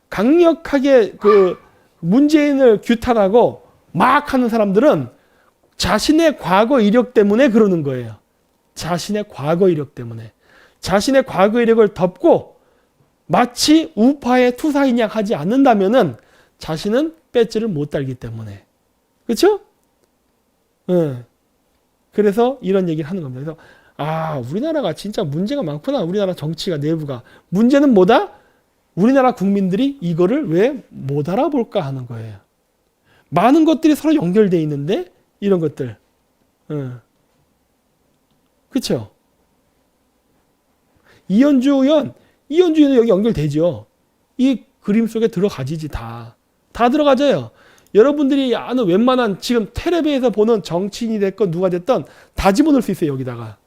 강력하게 그 문재인을 규탄하고 막 하는 사람들은 자신의 과거 이력 때문에 그러는 거예요. 자신의 과거 이력 때문에. 자신의 과거 이력을 덮고 마치 우파의 투사인 양 하지 않는다면은 자신은 배지를 못 달기 때문에. 그렇죠? 예. 그래서 이런 얘기를 하는 겁니다. 그래서 우리나라가 진짜 문제가 많구나. 우리나라 정치가 내부가. 문제는 뭐다? 우리나라 국민들이 이거를 왜 못 알아볼까 하는 거예요. 많은 것들이 서로 연결되어 있는데 이런 것들. 그렇죠? 이현주 의원은 여기 연결되죠. 이 그림 속에 들어가지지 다 들어가져요. 여러분들이 아는 웬만한 지금 텔레비에서 보는 정치인이 됐건 누가 됐든 다 집어넣을 수 있어요. 여기다가.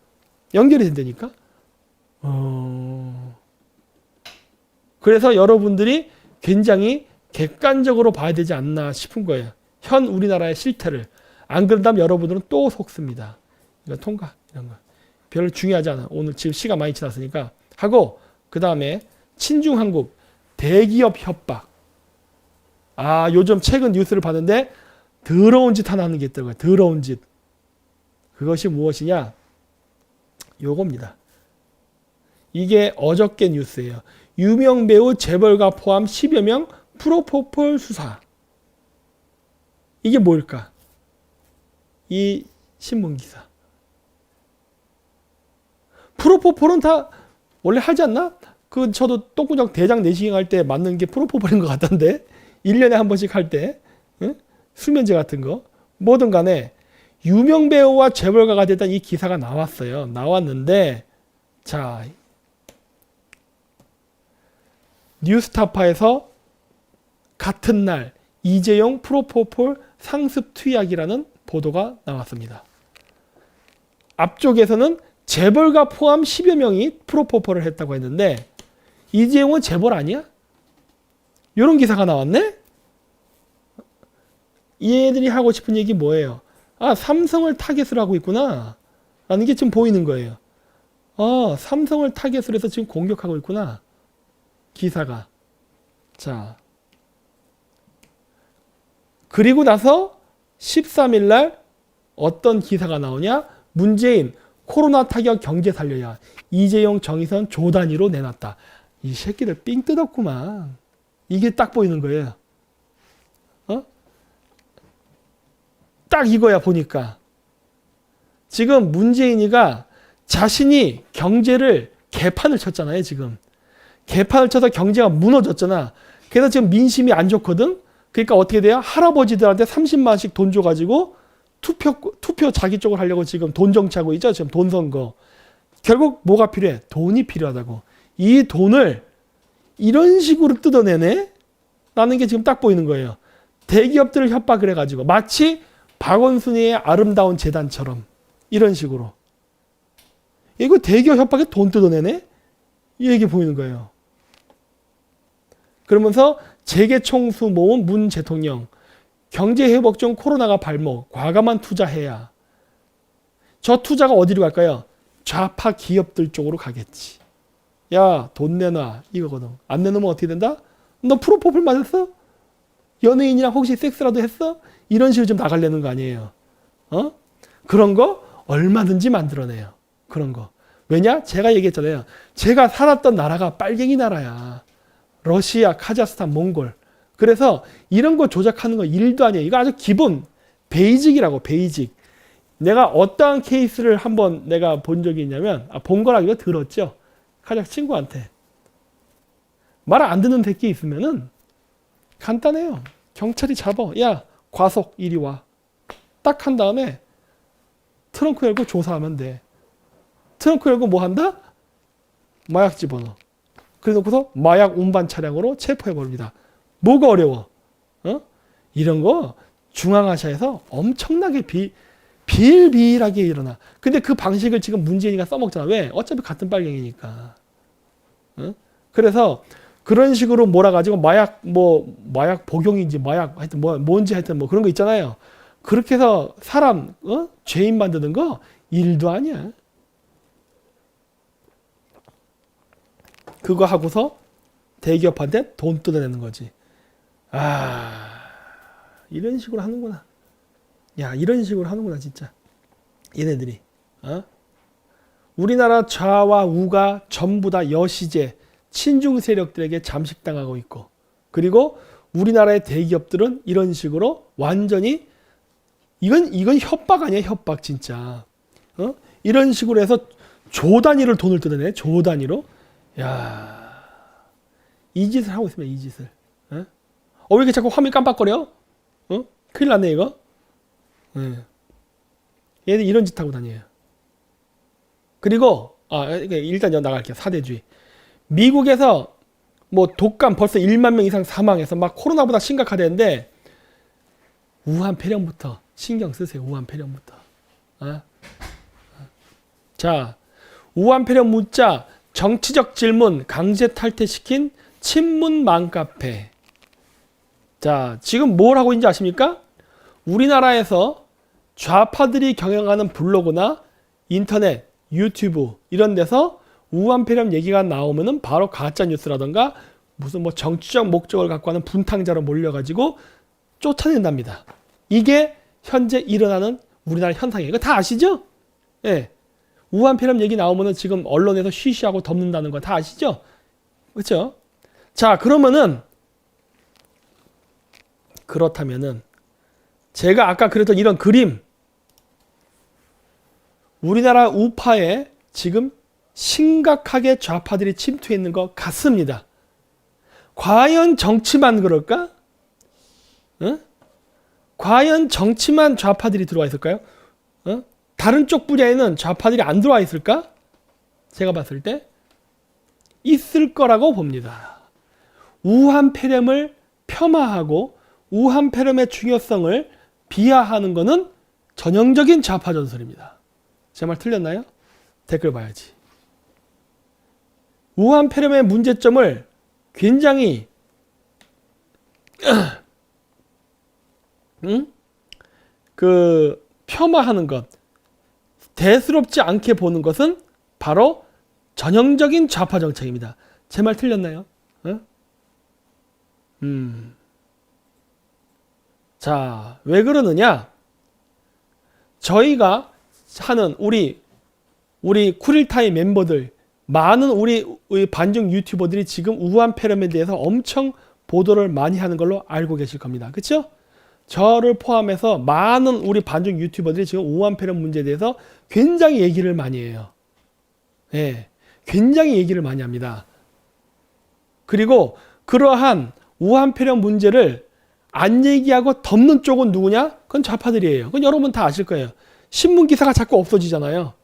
연결이 된다니까. 그래서 여러분들이 굉장히 객관적으로 봐야 되지 않나 싶은 거예요. 현 우리나라의 실태를. 안 그런다면 여러분들은 또 속습니다. 이거 통과 이런 거. 별로 중요하지 않아. 오늘 지금 시간 많이 지났으니까 하고 그 다음에 친중한국 대기업 협박. 요즘 최근 뉴스를 봤는데 더러운 짓 하나 하는 게 있더라고요. 더러운 짓. 그것이 무엇이냐? 요겁니다. 이게 어저께 뉴스예요. 유명 배우 재벌가 포함 10여 명 프로포폴 수사. 이게 뭘까? 이 신문기사. 프로포폴은 다 원래 하지 않나? 저도 똥구녕 대장 내시경 할 때 맞는 게 프로포폴인 것 같던데. 1년에 한 번씩 할 때. 수면제 같은 거. 뭐든 간에 유명 배우와 재벌가가 됐던 이 기사가 나왔어요. 나왔는데 자, 뉴스타파에서 같은 날 이재용 프로포폴 상습 투약이라는 보도가 나왔습니다. 앞쪽에서는 재벌가 포함 10여 명이 프로포폴을 했다고 했는데 이재용은 재벌 아니야? 이런 기사가 나왔네? 얘들이 하고 싶은 얘기 뭐예요? 삼성을 타겟으로 하고 있구나 라는 게 지금 보이는 거예요. 삼성을 타겟으로 해서 지금 공격하고 있구나. 기사가. 자, 그리고 나서 13일 날 어떤 기사가 나오냐? 문재인 코로나 타격 경제 살려야 이재용 정의선 조 단위로 내놨다. 이 새끼들 삥 뜯었구만. 이게 딱 보이는 거예요. 딱 이거야 보니까. 지금 문재인이가 자신이 경제를 개판을 쳤잖아요. 지금. 개판을 쳐서 경제가 무너졌잖아. 그래서 지금 민심이 안 좋거든. 그러니까 어떻게 돼요? 할아버지들한테 30만 원씩 돈 줘가지고 투표 자기 쪽으로 하려고 지금 돈 정치하고 있죠. 지금 돈 선거. 결국 뭐가 필요해? 돈이 필요하다고. 이 돈을 이런 식으로 뜯어내네? 라는 게 지금 딱 보이는 거예요. 대기업들을 협박을 해가지고 마치 박원순이의 아름다운 재단처럼 이런 식으로. 이거 대기업 협박에 돈 뜯어내네? 이 얘기 보이는 거예요. 그러면서 재계총수 모은 문 대통령, 경제회복 중 코로나가 발목, 과감한 투자해야. 저 투자가 어디로 갈까요? 좌파 기업들 쪽으로 가겠지. 야, 돈 내놔 이거거든. 안 내놓으면 어떻게 된다? 너 프로포폴 맞았어? 연예인이랑 혹시 섹스라도 했어? 이런 식으로 좀 나가려는 거 아니에요. 그런 거 얼마든지 만들어내요. 그런 거. 왜냐? 제가 얘기했잖아요. 제가 살았던 나라가 빨갱이 나라야. 러시아, 카자흐스탄, 몽골. 그래서 이런 거 조작하는 거 일도 아니에요. 이거 아주 기본 베이직이라고, 베이직. 내가 어떠한 케이스를 한번 내가 본 적이 있냐면, 본 거라기도 들었죠. 카자흐 친구한테. 말 안 듣는 새끼 있으면은 간단해요. 경찰이 잡아. 야, 과속 이리 와. 딱 한 다음에 트렁크 열고 조사하면 돼. 트렁크 열고 뭐 한다? 마약 집어넣어. 그래놓고서 마약 운반 차량으로 체포해버립니다. 뭐가 어려워? 이런 거 중앙아시아에서 엄청나게 비일비일하게 일어나. 근데 그 방식을 지금 문재인이가 써먹잖아. 왜? 어차피 같은 빨갱이니까. 그래서 그런 식으로 몰아가지고 마약 복용인지 하여튼 뭔지 하여튼 그런 거 있잖아요. 그렇게 해서 사람, 죄인 만드는 거 일도 아니야. 그거 하고서 대기업한테 돈 뜯어내는 거지. 이런 식으로 하는구나. 야, 이런 식으로 하는구나, 진짜. 얘네들이. 우리나라 좌와 우가 전부 다 여시제, 친중 세력들에게 잠식당하고 있고, 그리고 우리나라의 대기업들은 이런 식으로 완전히 이건 협박 아니야, 협박 진짜. 이런 식으로 해서 조 단위를 돈을 뜯어내, 조 단위로. 야, 이 짓을 하고 있습니다, 이 짓을. 왜 이렇게 자꾸 화면이 깜빡거려? 큰일 났네, 이거. 얘들 이런 짓 하고 다녀요. 그리고, 일단 나갈게요. 사대주의. 미국에서 독감 벌써 1만 명 이상 사망해서 막 코로나보다 심각하대는데, 우한 폐렴부터 신경 쓰세요. 우한 폐렴부터. 자, 우한 폐렴 묻자 정치적 질문 강제 탈퇴시킨 친문 맘카페. 자, 지금 뭘 하고 있는지 아십니까? 우리나라에서 좌파들이 경영하는 블로그나 인터넷, 유튜브 이런 데서 우한 폐렴 얘기가 나오면은 바로 가짜 뉴스라던가 무슨 정치적 목적을 갖고 하는 분탕자로 몰려가지고 쫓아낸답니다. 이게 현재 일어나는 우리나라 현상이에요. 이거 다 아시죠? 예. 우한 폐렴 얘기 나오면은 지금 언론에서 쉬쉬하고 덮는다는 거 다 아시죠? 그렇죠? 자, 그렇다면은 제가 아까 그랬던 이런 그림, 우리나라 우파에 지금 심각하게 좌파들이 침투해 있는 것 같습니다. 과연 정치만 그럴까? 과연 정치만 좌파들이 들어와 있을까요? 다른 쪽 분야에는 좌파들이 안 들어와 있을까? 제가 봤을 때 있을 거라고 봅니다. 우한 폐렴을 폄하하고 우한 폐렴의 중요성을 비하하는 것은 전형적인 좌파 전술입니다. 제 말 틀렸나요? 댓글 봐야지. 우한 폐렴의 문제점을 굉장히 폄하하는 것, 대수롭지 않게 보는 것은 바로 전형적인 좌파 정책입니다. 제 말 틀렸나요? 자, 왜 그러느냐? 저희가 하는 우리 쿨일타임 멤버들, 많은 우리 반중 유튜버들이 지금 우한 폐렴에 대해서 엄청 보도를 많이 하는 걸로 알고 계실 겁니다. 그렇죠? 저를 포함해서 많은 우리 반중 유튜버들이 지금 우한 폐렴 문제에 대해서 굉장히 얘기를 많이 해요. 예, 굉장히 얘기를 많이 합니다. 그리고 그러한 우한 폐렴 문제를 안 얘기하고 덮는 쪽은 누구냐? 그건 좌파들이에요. 그건 여러분 다 아실 거예요. 신문 기사가 자꾸 없어지잖아요.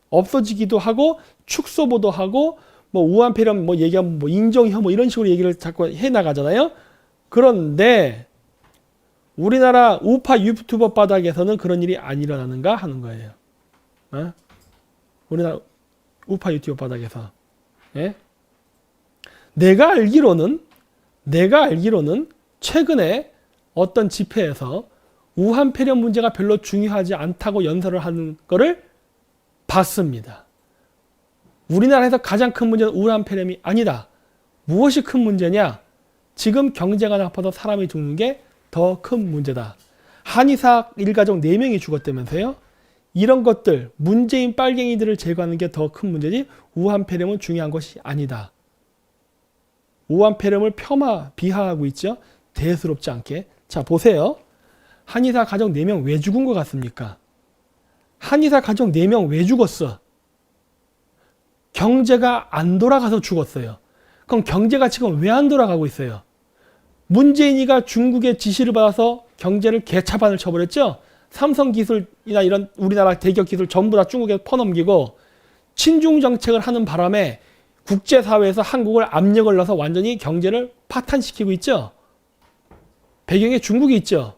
없어지기도 하고 축소 보도하고 우한 폐렴 얘기하면 인종 혐오 이런 식으로 얘기를 자꾸 해 나가잖아요. 그런데 우리나라 우파 유튜버 바닥에서는 그런 일이 안 일어나는가 하는 거예요. 어? 우리나라 우파 유튜버 바닥에서. 예? 내가 알기로는 최근에 어떤 집회에서 우한 폐렴 문제가 별로 중요하지 않다고 연설을 하는 거를 봤습니다. 우리나라에서 가장 큰 문제는 우한 폐렴이 아니다. 무엇이 큰 문제냐? 지금 경제가 나빠서 사람이 죽는 게 더 큰 문제다. 한의사 일가족 4명이 죽었다면서요? 이런 것들, 문재인 빨갱이들을 제거하는 게 더 큰 문제지 우한 폐렴은 중요한 것이 아니다. 우한 폐렴을 비하하고 있죠. 대수롭지 않게. 자, 보세요. 한의사 가족 4명 왜 죽은 것 같습니까? 한의사 가족 4명 왜 죽었어? 경제가 안 돌아가서 죽었어요. 그럼 경제가 지금 왜 안 돌아가고 있어요? 문재인이가 중국의 지시를 받아서 경제를 개차반을 쳐버렸죠? 삼성기술이나 이런 우리나라 대기업 기술 전부 다 중국에 퍼넘기고 친중 정책을 하는 바람에 국제사회에서 한국을 압력을 넣어서 완전히 경제를 파탄시키고 있죠? 배경에 중국이 있죠?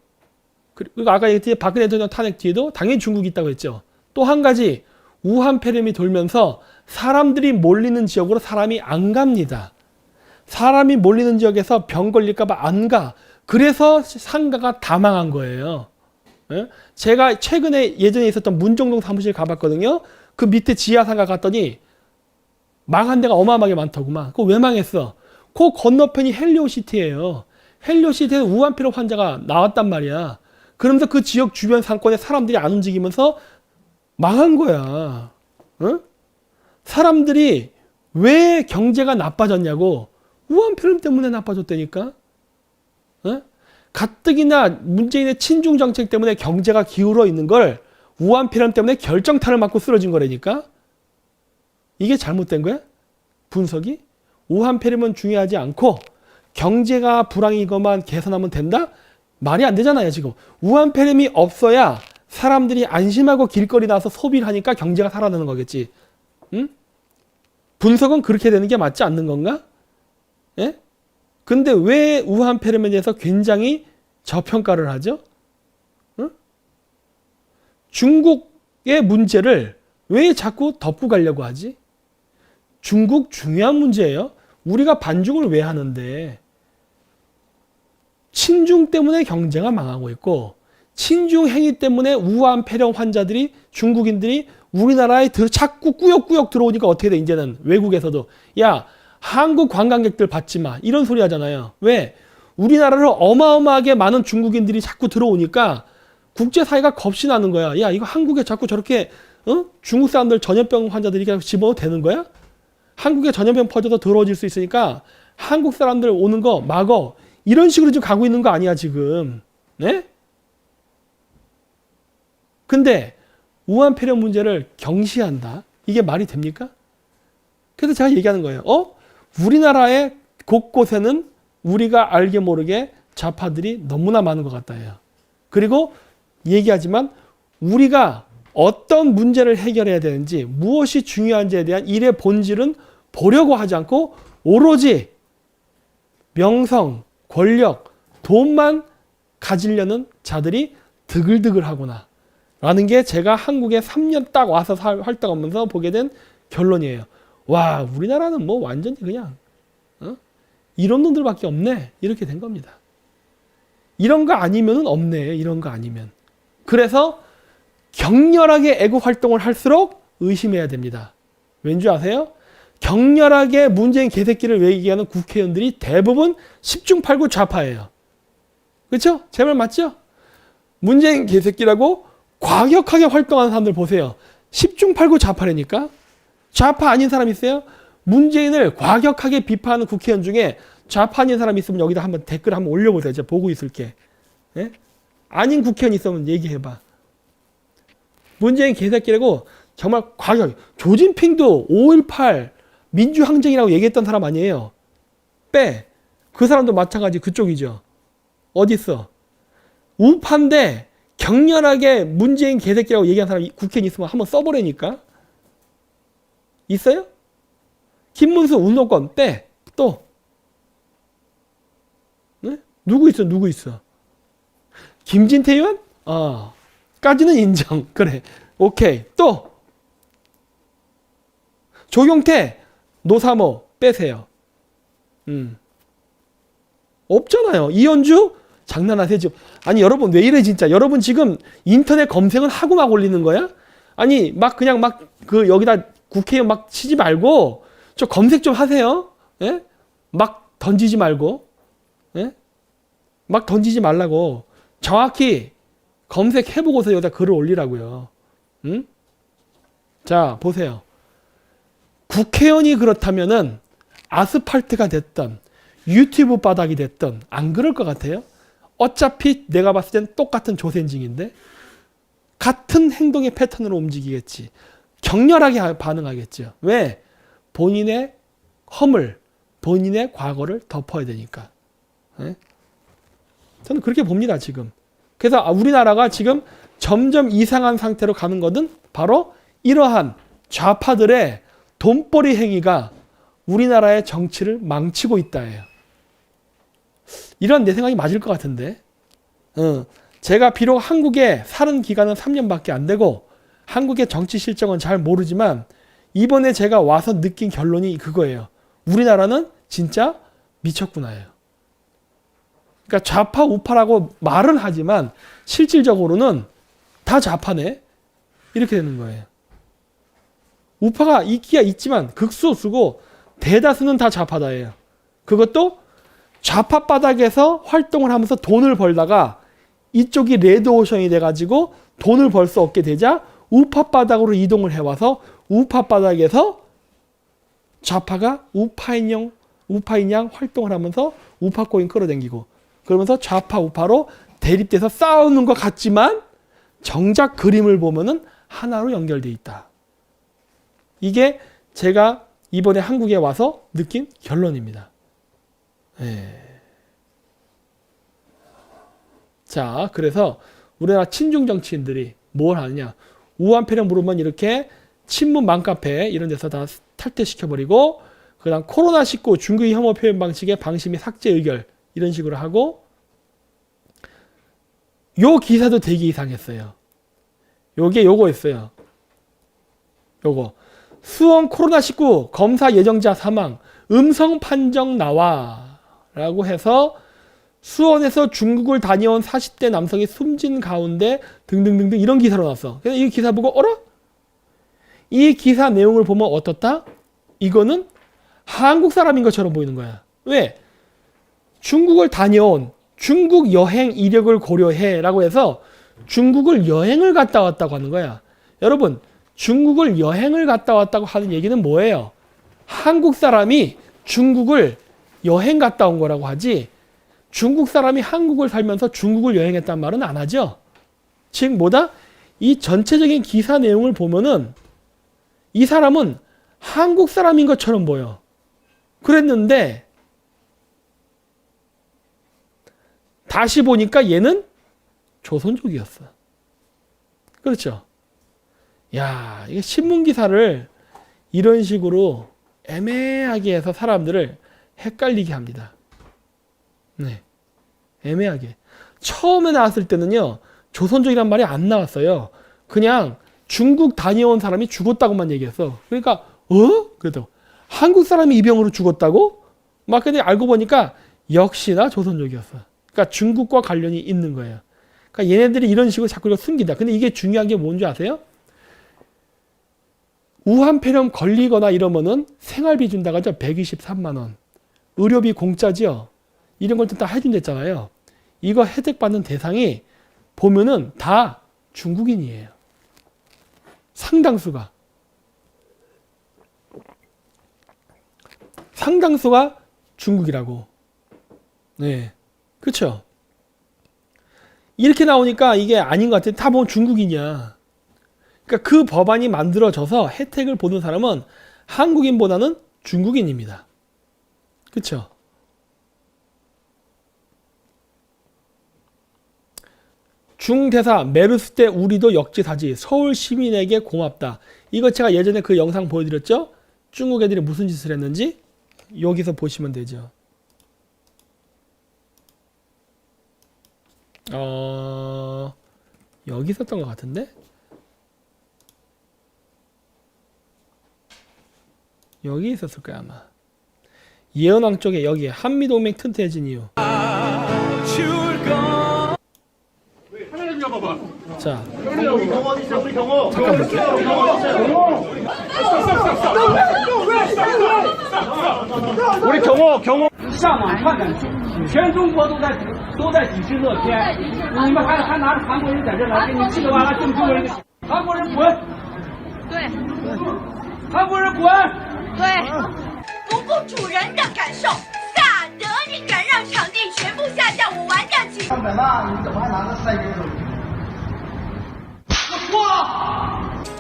그리고 아까 얘기했듯이 박근혜 대통령 탄핵 뒤에도 당연히 중국이 있다고 했죠. 또 한 가지 우한 폐렴이 돌면서 사람들이 몰리는 지역으로 사람이 안 갑니다. 사람이 몰리는 지역에서 병 걸릴까봐 안 가. 그래서 상가가 다 망한 거예요. 예? 제가 최근에 예전에 있었던 문정동 사무실 가봤거든요. 그 밑에 지하상가 갔더니 망한 데가 어마어마하게 많더구만. 그거 왜 망했어? 그 건너편이 헬리오시티예요. 헬리오시티에서 우한 폐렴 환자가 나왔단 말이야. 그러면서 그 지역 주변 상권에 사람들이 안 움직이면서 망한 거야. 어? 사람들이 왜 경제가 나빠졌냐고. 우한 폐렴 때문에 나빠졌다니까. 어? 가뜩이나 문재인의 친중 정책 때문에 경제가 기울어 있는 걸 우한 폐렴 때문에 결정타를 맞고 쓰러진 거라니까. 이게 잘못된 거야? 분석이? 우한 폐렴은 중요하지 않고 경제가 불황인 것만 개선하면 된다? 말이 안 되잖아요, 지금. 우한 폐렴이 없어야 사람들이 안심하고 길거리 나와서 소비를 하니까 경제가 살아나는 거겠지. 응? 분석은 그렇게 되는 게 맞지 않는 건가? 예? 근데 왜 우한 폐렴에 대해서 굉장히 저평가를 하죠? 응? 중국의 문제를 왜 자꾸 덮고 가려고 하지? 중국 중요한 문제예요. 우리가 반중을 왜 하는데? 친중 때문에 경제가 망하고 있고 친중 행위 때문에 우한 폐렴 환자들이 중국인들이 우리나라에 자꾸 꾸역꾸역 들어오니까 어떻게 돼? 이제는 외국에서도 야 한국 관광객들 받지 마 이런 소리 하잖아요. 왜? 우리나라를 어마어마하게 많은 중국인들이 자꾸 들어오니까 국제사회가 겁이 나는 거야. 야 이거 한국에 자꾸 저렇게 중국 사람들 전염병 환자들이 그냥 집어도 되는 거야? 한국에 전염병 퍼져서 더러워질 수 있으니까 한국 사람들 오는 거 막어. 이런 식으로 지금 가고 있는 거 아니야 지금. 네? 근데 우한 폐렴 문제를 경시한다. 이게 말이 됩니까? 그래서 제가 얘기하는 거예요. 우리나라의 곳곳에는 우리가 알게 모르게 좌파들이 너무나 많은 것 같다예요. 그리고 얘기하지만 우리가 어떤 문제를 해결해야 되는지 무엇이 중요한지에 대한 일의 본질은 보려고 하지 않고 오로지 명성, 권력, 돈만 가지려는 자들이 드글드글하구나 라는 게 제가 한국에 3년 딱 와서 활동하면서 보게 된 결론이에요. 와 우리나라는 뭐 완전히 그냥 이런 놈들밖에 없네 이렇게 된 겁니다. 이런 거 아니면은 없네. 이런 거 아니면. 그래서 격렬하게 애국 활동을 할수록 의심해야 됩니다. 왠지 아세요? 격렬하게 문재인 개새끼를 얘기하는 국회의원들이 대부분 10중 8구 좌파예요. 그렇죠? 제 말 맞죠? 문재인 개새끼라고 과격하게 활동하는 사람들 보세요. 10중 8구 좌파라니까. 좌파 아닌 사람 있어요? 문재인을 과격하게 비판하는 국회의원 중에 좌파 아닌 사람 있으면 여기다 한번 댓글 한번 올려보세요. 제가 보고 있을게. 예? 아닌 국회의원 있으면 얘기해봐. 문재인 개새끼라고 정말 과격. 조진핑도 5.18 민주항쟁이라고 얘기했던 사람 아니에요. 빼. 그 사람도 마찬가지 그쪽이죠. 어딨어? 우파인데 격렬하게 문재인 개새끼라고 얘기한 사람 국회의원 있으면 한번 써보라니까. 있어요? 김문수 운동권 빼. 또. 네? 누구 있어? 김진태 의원? 까지는 인정. 그래. 오케이. 또 조경태, 노사모 빼세요. 없잖아요. 이현주? 장난하세요 지금. 아니 여러분 왜 이래 진짜. 여러분 지금 인터넷 검색은 하고 막 올리는 거야? 아니 막 그냥 막 그 여기다 국회의원 막 치지 말고 저 검색 좀 하세요. 예? 막 던지지 말고. 예? 막 던지지 말라고. 정확히 검색해보고서 여기다 글을 올리라고요. 응? 자 보세요. 국회의원이 그렇다면은 아스팔트가 됐던 유튜브 바닥이 됐던 안 그럴 것 같아요? 어차피 내가 봤을 땐 똑같은 조센징인데 같은 행동의 패턴으로 움직이겠지. 격렬하게 반응하겠죠. 왜? 본인의 허물, 본인의 과거를 덮어야 되니까. 네? 저는 그렇게 봅니다 지금. 그래서 우리나라가 지금 점점 이상한 상태로 가는 것은 바로 이러한 좌파들의 돈벌이 행위가 우리나라의 정치를 망치고 있다예요. 이런 내 생각이 맞을 것 같은데. 제가 비록 한국에 사는 기간은 3년밖에 안 되고 한국의 정치 실정은 잘 모르지만 이번에 제가 와서 느낀 결론이 그거예요. 우리나라는 진짜 미쳤구나예요. 그러니까 좌파 우파라고 말은 하지만 실질적으로는 다 좌파네. 이렇게 되는 거예요. 우파가 있기야 있지만 극소수고 대다수는 다 좌파다예요. 그것도 좌파 바닥에서 활동을 하면서 돈을 벌다가 이쪽이 레드오션이 돼가지고 돈을 벌 수 없게 되자 우파 바닥으로 이동을 해와서 우파 바닥에서 좌파가 우파인 양 활동을 하면서 우파 코인 끌어당기고 그러면서 좌파 우파로 대립돼서 싸우는 것 같지만 정작 그림을 보면은 하나로 연결돼 있다. 이게 제가 이번에 한국에 와서 느낀 결론입니다. 자, 그래서 우리나라 친중 정치인들이 뭘 하느냐. 우한폐렴 물으면 이렇게 친문 맘카페 이런 데서 다 탈퇴시켜버리고 그 다음 코로나19 중국의 혐오 표현 방식의 방심이 삭제 의결 이런 식으로 하고 요 기사도 되게 이상했어요. 요거였어요. 요거. 수원 코로나19 검사 예정자 사망 음성 판정 나와 라고 해서 수원에서 중국을 다녀온 40대 남성이 숨진 가운데 등등등등 이런 기사로 나왔어. 그래서 이 기사 보고 어라? 이 기사 내용을 보면 어떻다? 이거는 한국 사람인 것처럼 보이는 거야. 왜? 중국을 다녀온 중국 여행 이력을 고려해 라고 해서 중국을 여행을 갔다 왔다고 하는 거야. 여러분 중국을 여행을 갔다 왔다고 하는 얘기는 뭐예요? 한국 사람이 중국을 여행 갔다 온 거라고 하지 중국 사람이 한국을 살면서 중국을 여행했단 말은 안 하죠. 즉 뭐다? 이 전체적인 기사 내용을 보면은 이 사람은 한국 사람인 것처럼 보여. 그랬는데 다시 보니까 얘는 조선족이었어. 그렇죠? 야, 이게 신문 기사를 이런 식으로 애매하게 해서 사람들을 헷갈리게 합니다. 네. 애매하게. 처음에 나왔을 때는요, 조선족이란 말이 안 나왔어요. 그냥 중국 다녀온 사람이 죽었다고만 얘기했어. 그러니까, 그래도 한국 사람이 이 병으로 죽었다고? 막 근데 알고 보니까 역시나 조선족이었어. 그러니까 중국과 관련이 있는 거예요. 그러니까 얘네들이 이런 식으로 자꾸 이거 숨긴다. 근데 이게 중요한 게 뭔지 아세요? 우한폐렴 걸리거나 이러면은 생활비 준다고 하죠. 123만 원. 의료비 공짜지요. 이런 걸 다 해준댔잖아요. 이거 혜택 받는 대상이 보면은 다 중국인이에요. 상당수가. 상당수가 중국이라고. 네. 그렇죠? 이렇게 나오니까 이게 아닌 것 같아요. 다 보면 중국인이야. 그러니까 그 법안이 만들어져서 혜택을 보는 사람은 한국인보다는 중국인입니다. 그렇죠? 중대사 메르스 때 우리도 역지사지 서울 시민에게 고맙다. 이거 제가 예전에 그 영상 보여드렸죠? 중국 애들이 무슨 짓을 했는지 여기서 보시면 되죠. 여기 있었던 것 같은데? 여기 있었을 거야 아마. 예언왕 쪽에 여기 한미동맹 튼튼해진 이유. 자, 잠깐 볼게요. 우리 경호 上网看看，全中国都在抵制乐天，你们还拿着韩国人在这来给你气得完了，这么多人，韩国人滚！对韩国人滚！对，不顾主人的感受，萨德，你敢让场地全部下架，我玩得起。300万，你怎么还拿着400元手机？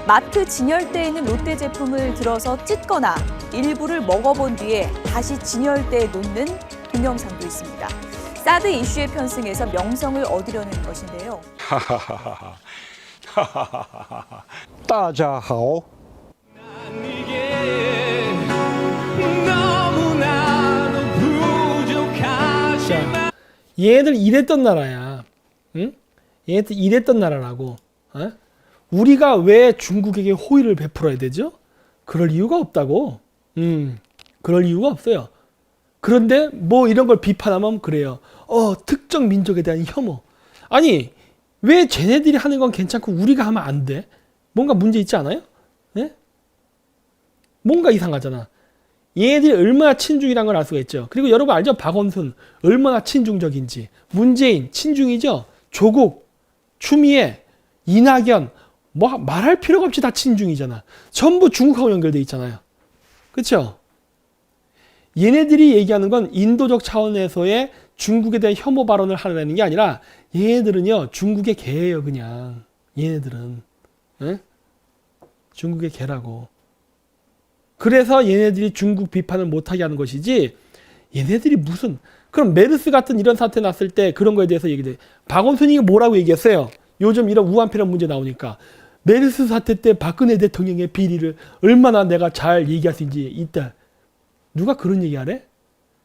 마트 진열대에 있는 롯데 제품을 들어서 찢거나 일부를 먹어본 뒤에 다시 진열대에 놓는 동영상도 있습니다. 사드 이슈에 편승해서 명성을 얻으려는 것인데요. 大家好。 자, 얘네들 이랬던 나라야. 응? 얘네들 이랬던 나라라고. 어? 우리가 왜 중국에게 호의를 베풀어야 되죠? 그럴 이유가 없다고. 그럴 이유가 없어요. 그런데 뭐 이런 걸 비판하면 그래요. 특정 민족에 대한 혐오. 아니, 왜 쟤네들이 하는 건 괜찮고 우리가 하면 안 돼? 뭔가 문제 있지 않아요? 네? 뭔가 이상하잖아. 얘네들이 얼마나 친중이란 걸 알 수가 있죠. 그리고 여러분 알죠? 박원순 얼마나 친중적인지. 문재인 친중이죠. 조국, 추미애, 이낙연 뭐 말할 필요가 없이 다 친중이잖아. 전부 중국하고 연결돼 있잖아요. 그렇죠? 얘네들이 얘기하는 건 인도적 차원에서의 중국에 대한 혐오 발언을 하려는 게 아니라 얘네들은요 중국의 개예요. 그냥 얘네들은 에? 중국의 개라고. 그래서 얘네들이 중국 비판을 못하게 하는 것이지, 얘네들이 무슨, 그럼 메르스 같은 이런 사태 났을 때 그런 거에 대해서 얘기돼. 박원순이 뭐라고 얘기했어요? 요즘 이런 우한폐렴 문제 나오니까 메르스 사태 때 박근혜 대통령의 비리를 얼마나 내가 잘 얘기할 수 있다. 누가 그런 얘기 하래?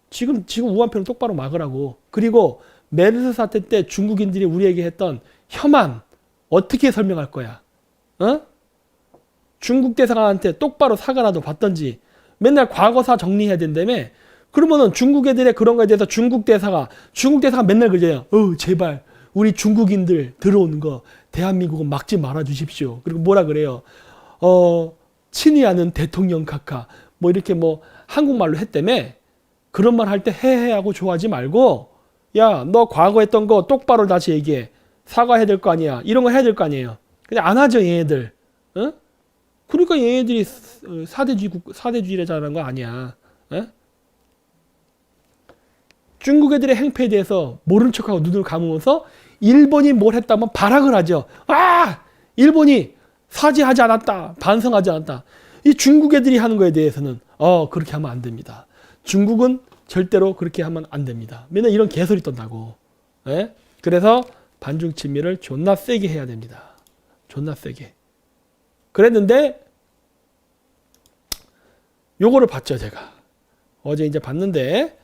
지금 우한폐렴 똑바로 막으라고. 그리고 메르스 사태 때 중국인들이 우리에게 했던 혐한 어떻게 설명할 거야? 어? 중국 대사관한테 똑바로 사과라도 받던지. 맨날 과거사 정리해야 된다며. 그러면은 중국 애들의 그런 거에 대해서 중국 대사가 맨날 그러잖아요. 제발 우리 중국인들 들어오는 거 대한민국은 막지 말아 주십시오. 그리고 뭐라 그래요? 친이하는 대통령 카카 뭐 이렇게 뭐 한국말로 했다며. 그런 말 할 때 헤헤하고 좋아하지 말고, 야, 너 과거 했던 거 똑바로 다시 얘기해. 사과해야 될 거 아니야. 이런 거 해야 될 거 아니에요. 근데 안 하죠, 얘네들. 어? 그러니까 얘네들이 사대주의를 잘하는 거 아니야. 어? 중국 애들의 행패에 대해서 모른 척하고 눈을 감으면서 일본이 뭘 했다면 발악을 하죠. 일본이 사죄하지 않았다. 반성하지 않았다. 이 중국 애들이 하는 거에 대해서는 그렇게 하면 안 됩니다. 중국은 절대로 그렇게 하면 안 됩니다. 맨날 이런 개소리 떤다고. 예? 그래서 반중 친미를 존나 세게 해야 됩니다. 존나 세게. 그랬는데 요거를 봤죠, 제가. 어제 이제 봤는데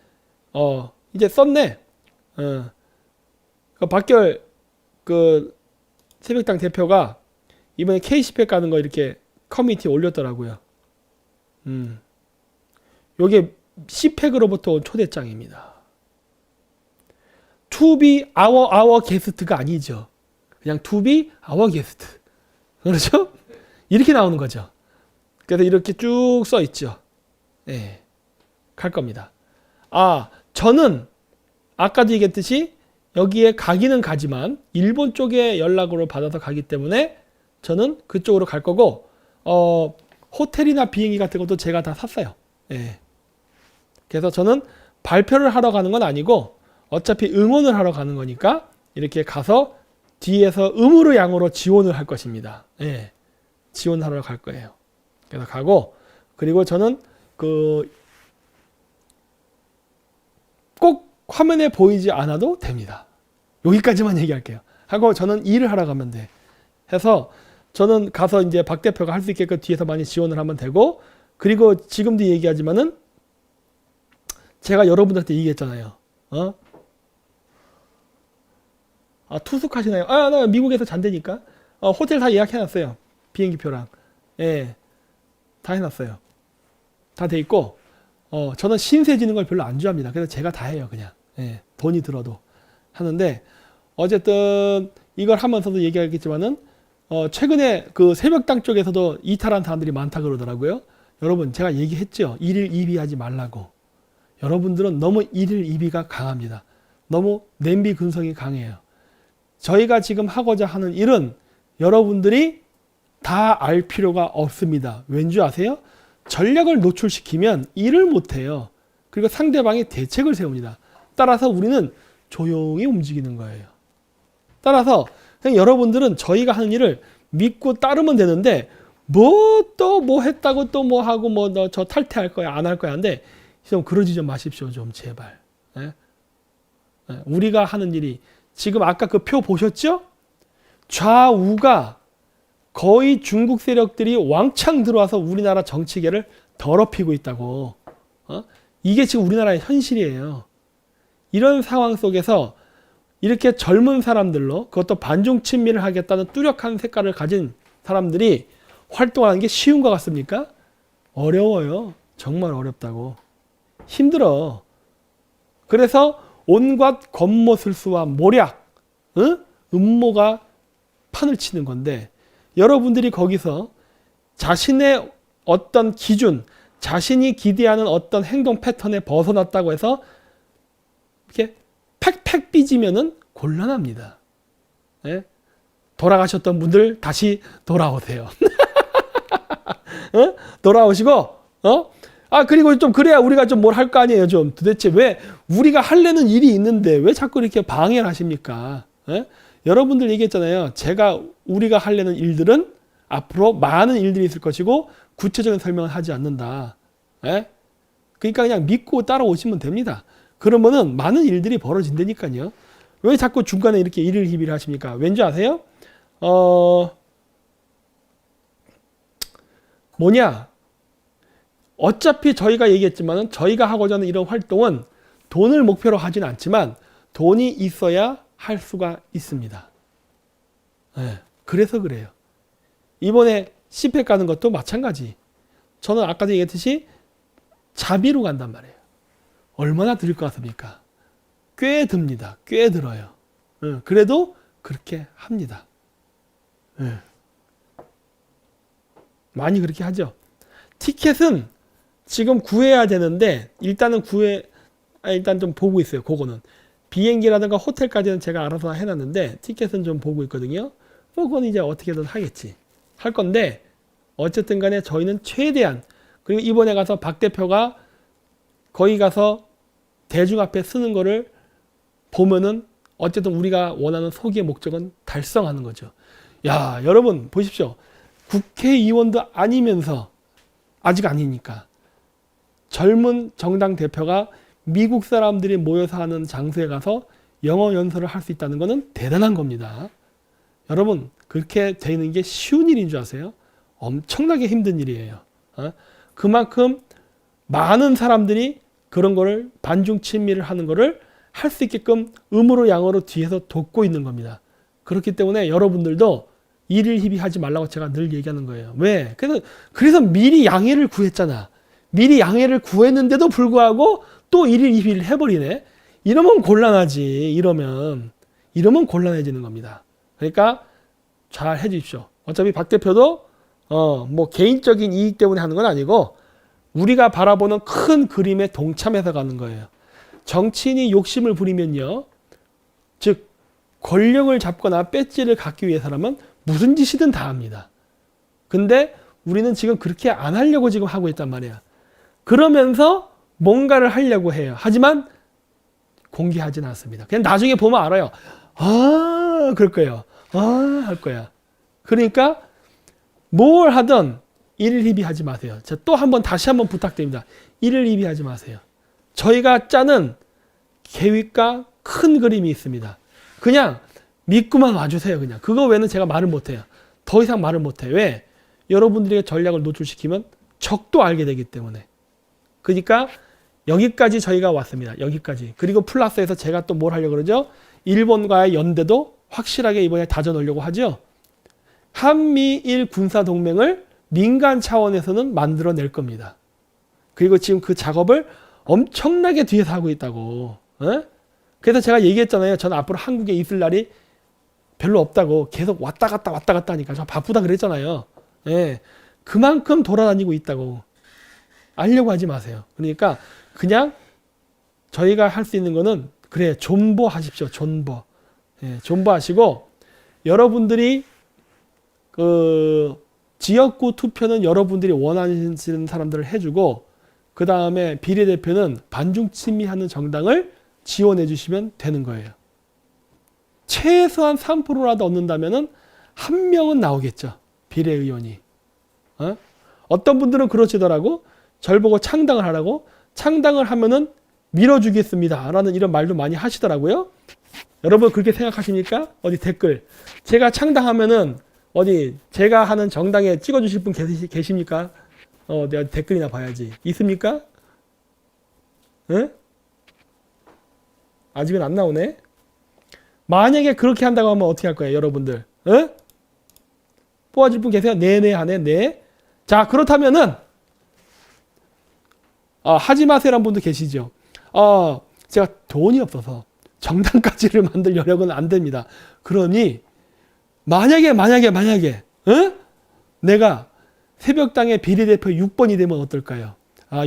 이제 썼네. 박결 새벽당 대표가 이번에 K10회 가는 거 이렇게 커뮤니티에 올렸더라고요. 요게 CPEC으로부터 온 초대장입니다. To be our guest가 아니죠. 그냥 to be our guest. 그렇죠? 이렇게 나오는 거죠. 그래서 이렇게 쭉 써 있죠. 네. 갈 겁니다. 저는 아까도 얘기했듯이 여기에 가기는 가지만 일본 쪽에 연락으로 받아서 가기 때문에 저는 그쪽으로 갈 거고, 호텔이나 비행기 같은 것도 제가 다 샀어요. 네. 그래서 저는 발표를 하러 가는 건 아니고 어차피 응원을 하러 가는 거니까 이렇게 가서 뒤에서 음으로 양으로 지원을 할 것입니다. 네. 지원하러 갈 거예요. 그래서 가고, 그리고 저는 꼭 화면에 보이지 않아도 됩니다. 여기까지만 얘기할게요. 하고 저는 일을 하러 가면 돼. 해서 저는 가서 이제 박 대표가 할 수 있게끔 뒤에서 많이 지원을 하면 되고, 그리고 지금도 얘기하지만은 제가 여러분들한테 얘기했잖아요. 아, 투숙하시나요? 아, 나 미국에서 잔대니까. 호텔 다 예약해놨어요. 비행기표랑. 예, 다 해놨어요. 다 돼 있고, 저는 신세 지는 걸 별로 안 좋아합니다. 그래서 제가 다 해요, 그냥. 예, 돈이 들어도. 하는데, 어쨌든, 이걸 하면서도 얘기하겠지만은, 최근에 그 새벽당 쪽에서도 이탈한 사람들이 많다 그러더라고요. 여러분, 제가 얘기했죠. 일일 이비하지 말라고. 여러분들은 너무 일일 이비가 강합니다. 너무 냄비 근성이 강해요. 저희가 지금 하고자 하는 일은 여러분들이 다 알 필요가 없습니다. 왠지 아세요? 전략을 노출시키면 일을 못해요. 그리고 상대방이 대책을 세웁니다. 따라서 우리는 조용히 움직이는 거예요. 따라서 그냥 여러분들은 저희가 하는 일을 믿고 따르면 되는데 뭐 또 뭐 했다고 또 뭐 하고 뭐 너 저 탈퇴할 거야 안 할 거야 한데 좀 그러지 좀 마십시오 좀 제발. 예? 예, 우리가 하는 일이 지금 아까 그 표 보셨죠? 좌우가 거의 중국 세력들이 왕창 들어와서 우리나라 정치계를 더럽히고 있다고. 이게 지금 우리나라의 현실이에요. 이런 상황 속에서 이렇게 젊은 사람들로 그것도 반중 친미를 하겠다는 뚜렷한 색깔을 가진 사람들이 활동하는 게 쉬운 것 같습니까? 어려워요. 정말 어렵다고. 힘들어. 그래서 온갖 권모술수와 모략, 음모가 판을 치는 건데 여러분들이 거기서 자신의 어떤 기준, 자신이 기대하는 어떤 행동 패턴에 벗어났다고 해서 이렇게 팩팩 삐지면은 곤란합니다. 예? 돌아가셨던 분들 다시 돌아오세요. 돌아오시고, 그리고 좀 그래야 우리가 좀 뭘 할 거 아니에요. 좀 도대체 왜 우리가 하려는 일이 있는데 왜 자꾸 이렇게 방해를 하십니까? 예? 여러분들 얘기했잖아요. 우리가 하려는 일들은 앞으로 많은 일들이 있을 것이고 구체적인 설명을 하지 않는다. 예? 그러니까 그냥 믿고 따라오시면 됩니다. 그러면은 많은 일들이 벌어진다니까요. 왜 자꾸 중간에 이렇게 일일 희비를 하십니까? 왠지 아세요? 어차피 저희가 얘기했지만은 저희가 하고자 하는 이런 활동은 돈을 목표로 하지는 않지만 돈이 있어야 할 수가 있습니다. 네, 그래서 그래요. 이번에 CPEC 가는 것도 마찬가지. 저는 아까도 얘기했듯이 자비로 간단 말이에요. 얼마나 들 것 같습니까? 꽤 듭니다. 꽤 들어요. 그래도 그렇게 합니다. 많이 그렇게 하죠. 티켓은 지금 구해야 되는데 일단은 일단 좀 보고 있어요. 그거는 비행기라든가 호텔까지는 제가 알아서 해놨는데 티켓은 좀 보고 있거든요. 그건 이제 어떻게든 하겠지. 할 건데 어쨌든 간에 저희는 최대한 그리고 이번에 가서 박 대표가 거기 가서 대중 앞에 쓰는 거를 보면은 어쨌든 우리가 원하는 소기의 목적은 달성하는 거죠. 야, 여러분 보십시오. 국회의원도 아니면서 아직 아니니까 젊은 정당 대표가 미국 사람들이 모여서 하는 장소에 가서 영어 연설을 할 수 있다는 것은 대단한 겁니다. 여러분 그렇게 되는 게 쉬운 일인 줄 아세요? 엄청나게 힘든 일이에요. 그만큼 많은 사람들이 그런 거를 반중 친미를 하는 거를 할 수 있게끔 음으로 양으로 뒤에서 돕고 있는 겁니다. 그렇기 때문에 여러분들도 일일 희비하지 말라고 제가 늘 얘기하는 거예요. 왜? 그래서 미리 양해를 구했잖아. 미리 양해를 구했는데도 불구하고 또 일일 희비를 해버리네. 이러면 곤란하지. 이러면 곤란해지는 겁니다. 그러니까 잘 해주십시오. 어차피 박 대표도 뭐 개인적인 이익 때문에 하는 건 아니고 우리가 바라보는 큰 그림에 동참해서 가는 거예요. 정치인이 욕심을 부리면요, 즉 권력을 잡거나 배지를 갖기 위해서라면 무슨 짓이든 다 합니다. 근데 우리는 지금 그렇게 안 하려고 지금 하고 있단 말이야. 그러면서 뭔가를 하려고 해요. 하지만 공개하지는 않습니다. 그냥 나중에 보면 알아요. 그럴 거예요. 할 거야. 그러니까 뭘 하든 일일 희비하지 마세요. 또 다시 한번 부탁드립니다. 일일 희비하지 마세요. 저희가 짜는 계획과 큰 그림이 있습니다. 그냥 믿고만 와주세요. 그냥 그거 외에는 제가 말을 못해요. 더 이상 말을 못해. 왜? 여러분들에게 전략을 노출시키면 적도 알게 되기 때문에. 그러니까 여기까지 저희가 왔습니다. 여기까지. 그리고 플러스에서 제가 또 뭘 하려고 그러죠? 일본과의 연대도 확실하게 이번에 다져놓으려고 하죠. 한미일 군사동맹을 민간 차원에서는 만들어낼 겁니다. 그리고 지금 그 작업을 엄청나게 뒤에서 하고 있다고. 에? 그래서 제가 얘기했잖아요. 저는 앞으로 한국에 있을 날이 별로 없다고. 계속 왔다 갔다 하니까 저 바쁘다 그랬잖아요. 예. 그만큼 돌아다니고 있다고. 알려고 하지 마세요. 그러니까 그냥 저희가 할 수 있는 거는 그래 존버하십시오. 존버. 예, 존버하시고 여러분들이 그 지역구 투표는 여러분들이 원하시는 사람들을 해주고 그 다음에 비례대표는 반중침미하는 정당을 지원해 주시면 되는 거예요. 최소한 3%라도 얻는다면은 한 명은 나오겠죠. 비례의원이. 어떤 분들은 그러시더라고. 절 보고 창당을 하라고. 창당을 하면은 밀어주겠습니다. 라는 이런 말도 많이 하시더라고요. 여러분 그렇게 생각하십니까? 어디 댓글. 제가 창당하면은 어디 제가 하는 정당에 찍어주실 분 계십니까? 내가 댓글이나 봐야지. 있습니까? 응? 아직은 안 나오네. 만약에 그렇게 한다고 하면 어떻게 할 거예요, 여러분들? 응? 뽑아줄 분 계세요? 네네 하네, 네. 자, 그렇다면은 하지 마세요라는 분도 계시죠. 제가 돈이 없어서 정당까지를 만들 여력은 안 됩니다. 그러니 만약에 응? 내가 새벽당의 비례대표 6번이 되면 어떨까요?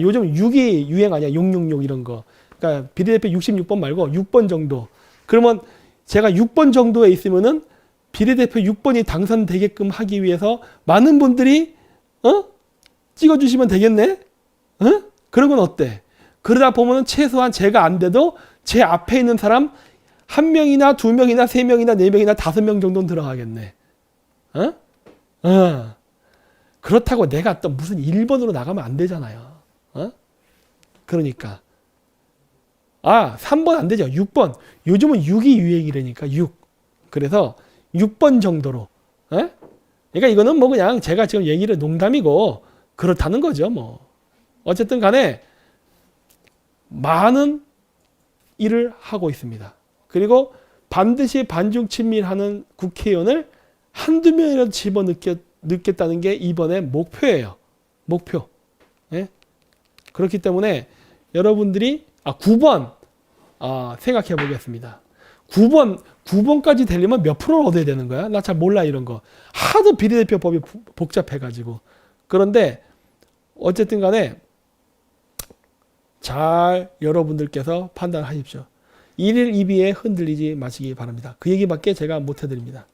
요즘 6이 유행 아니야? 666 이런 거. 그러니까 비례대표 66번 말고 6번 정도. 그러면 제가 6번 정도에 있으면은 비례대표 6번이 당선되게끔 하기 위해서 많은 분들이 찍어주시면 되겠네? 그런 건 어때? 그러다 보면은 최소한 제가 안 돼도 제 앞에 있는 사람 1명이나 2명이나 3명이나 4명이나 5명 정도는 들어가겠네. 그렇다고 내가 또 무슨 1번으로 나가면 안 되잖아요. 그러니까. 3번 안 되죠. 6번. 요즘은 6이 유행이라니까, 6. 그래서 6번 정도로. 그러니까 이거는 뭐 그냥 제가 지금 얘기를 농담이고 그렇다는 거죠. 뭐. 어쨌든 간에 많은 일을 하고 있습니다. 그리고 반드시 반중 친밀하는 국회의원을 한두 명이라도 집어넣겠다는 게 이번의 목표예요. 목표. 예? 그렇기 때문에 여러분들이 9번 생각해 보겠습니다. 9번까지 되려면 몇 프로를 얻어야 되는 거야? 나 잘 몰라 이런 거. 하도 비례대표법이 복잡해가지고. 그런데 어쨌든 간에 잘 여러분들께서 판단하십시오. 1일 2비에 흔들리지 마시기 바랍니다. 그 얘기밖에 제가 못 해드립니다.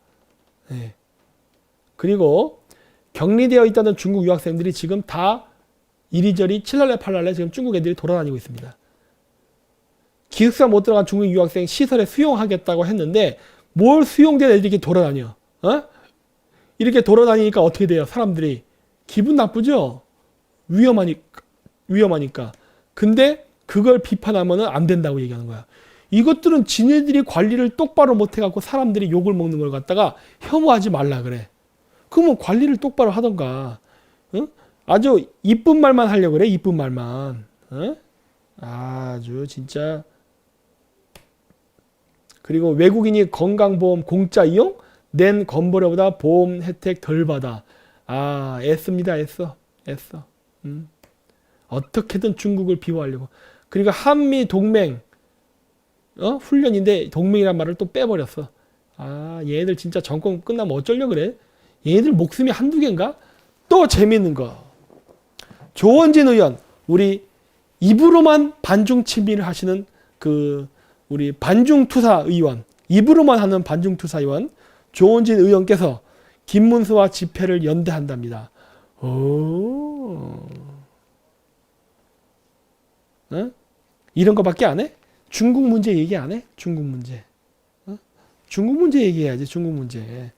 네. 그리고 격리되어 있다는 중국 유학생들이 지금 다 이리저리 칠랄레 팔랄레 지금 중국 애들이 돌아다니고 있습니다. 기숙사 못 들어간 중국 유학생 시설에 수용하겠다고 했는데 뭘 수용된 애들이 이렇게 돌아다녀? 이렇게 돌아다니니까 어떻게 돼요? 사람들이 기분 나쁘죠? 위험하니까. 근데 그걸 비판하면 안 된다고 얘기하는 거야. 이것들은 지네들이 관리를 똑바로 못해갖고 사람들이 욕을 먹는 걸 갖다가 혐오하지 말라 그래. 그러면 관리를 똑바로 하던가. 아주 이쁜 말만 하려고 그래. 이쁜 말만. 아주 진짜. 그리고 외국인이 건강보험 공짜 이용? 낸 건보료보다 보험 혜택 덜 받아. 애씁니다. 애써. 어떻게든 중국을 비호하려고. 그리고 한미 동맹 훈련인데 동맹이란 말을 또 빼버렸어. 얘들 진짜 정권 끝나면 어쩌려고 그래? 얘들 목숨이 한두 개인가? 또 재밌는 거. 조원진 의원, 우리 입으로만 반중 친미를 하시는 우리 반중투사 의원, 입으로만 하는 반중투사 의원 조원진 의원께서 김문수와 집회를 연대한답니다. 이런 거밖에 안 해? 중국 문제 얘기 안 해? 중국 문제. 중국 문제 얘기해야지. 중국 문제.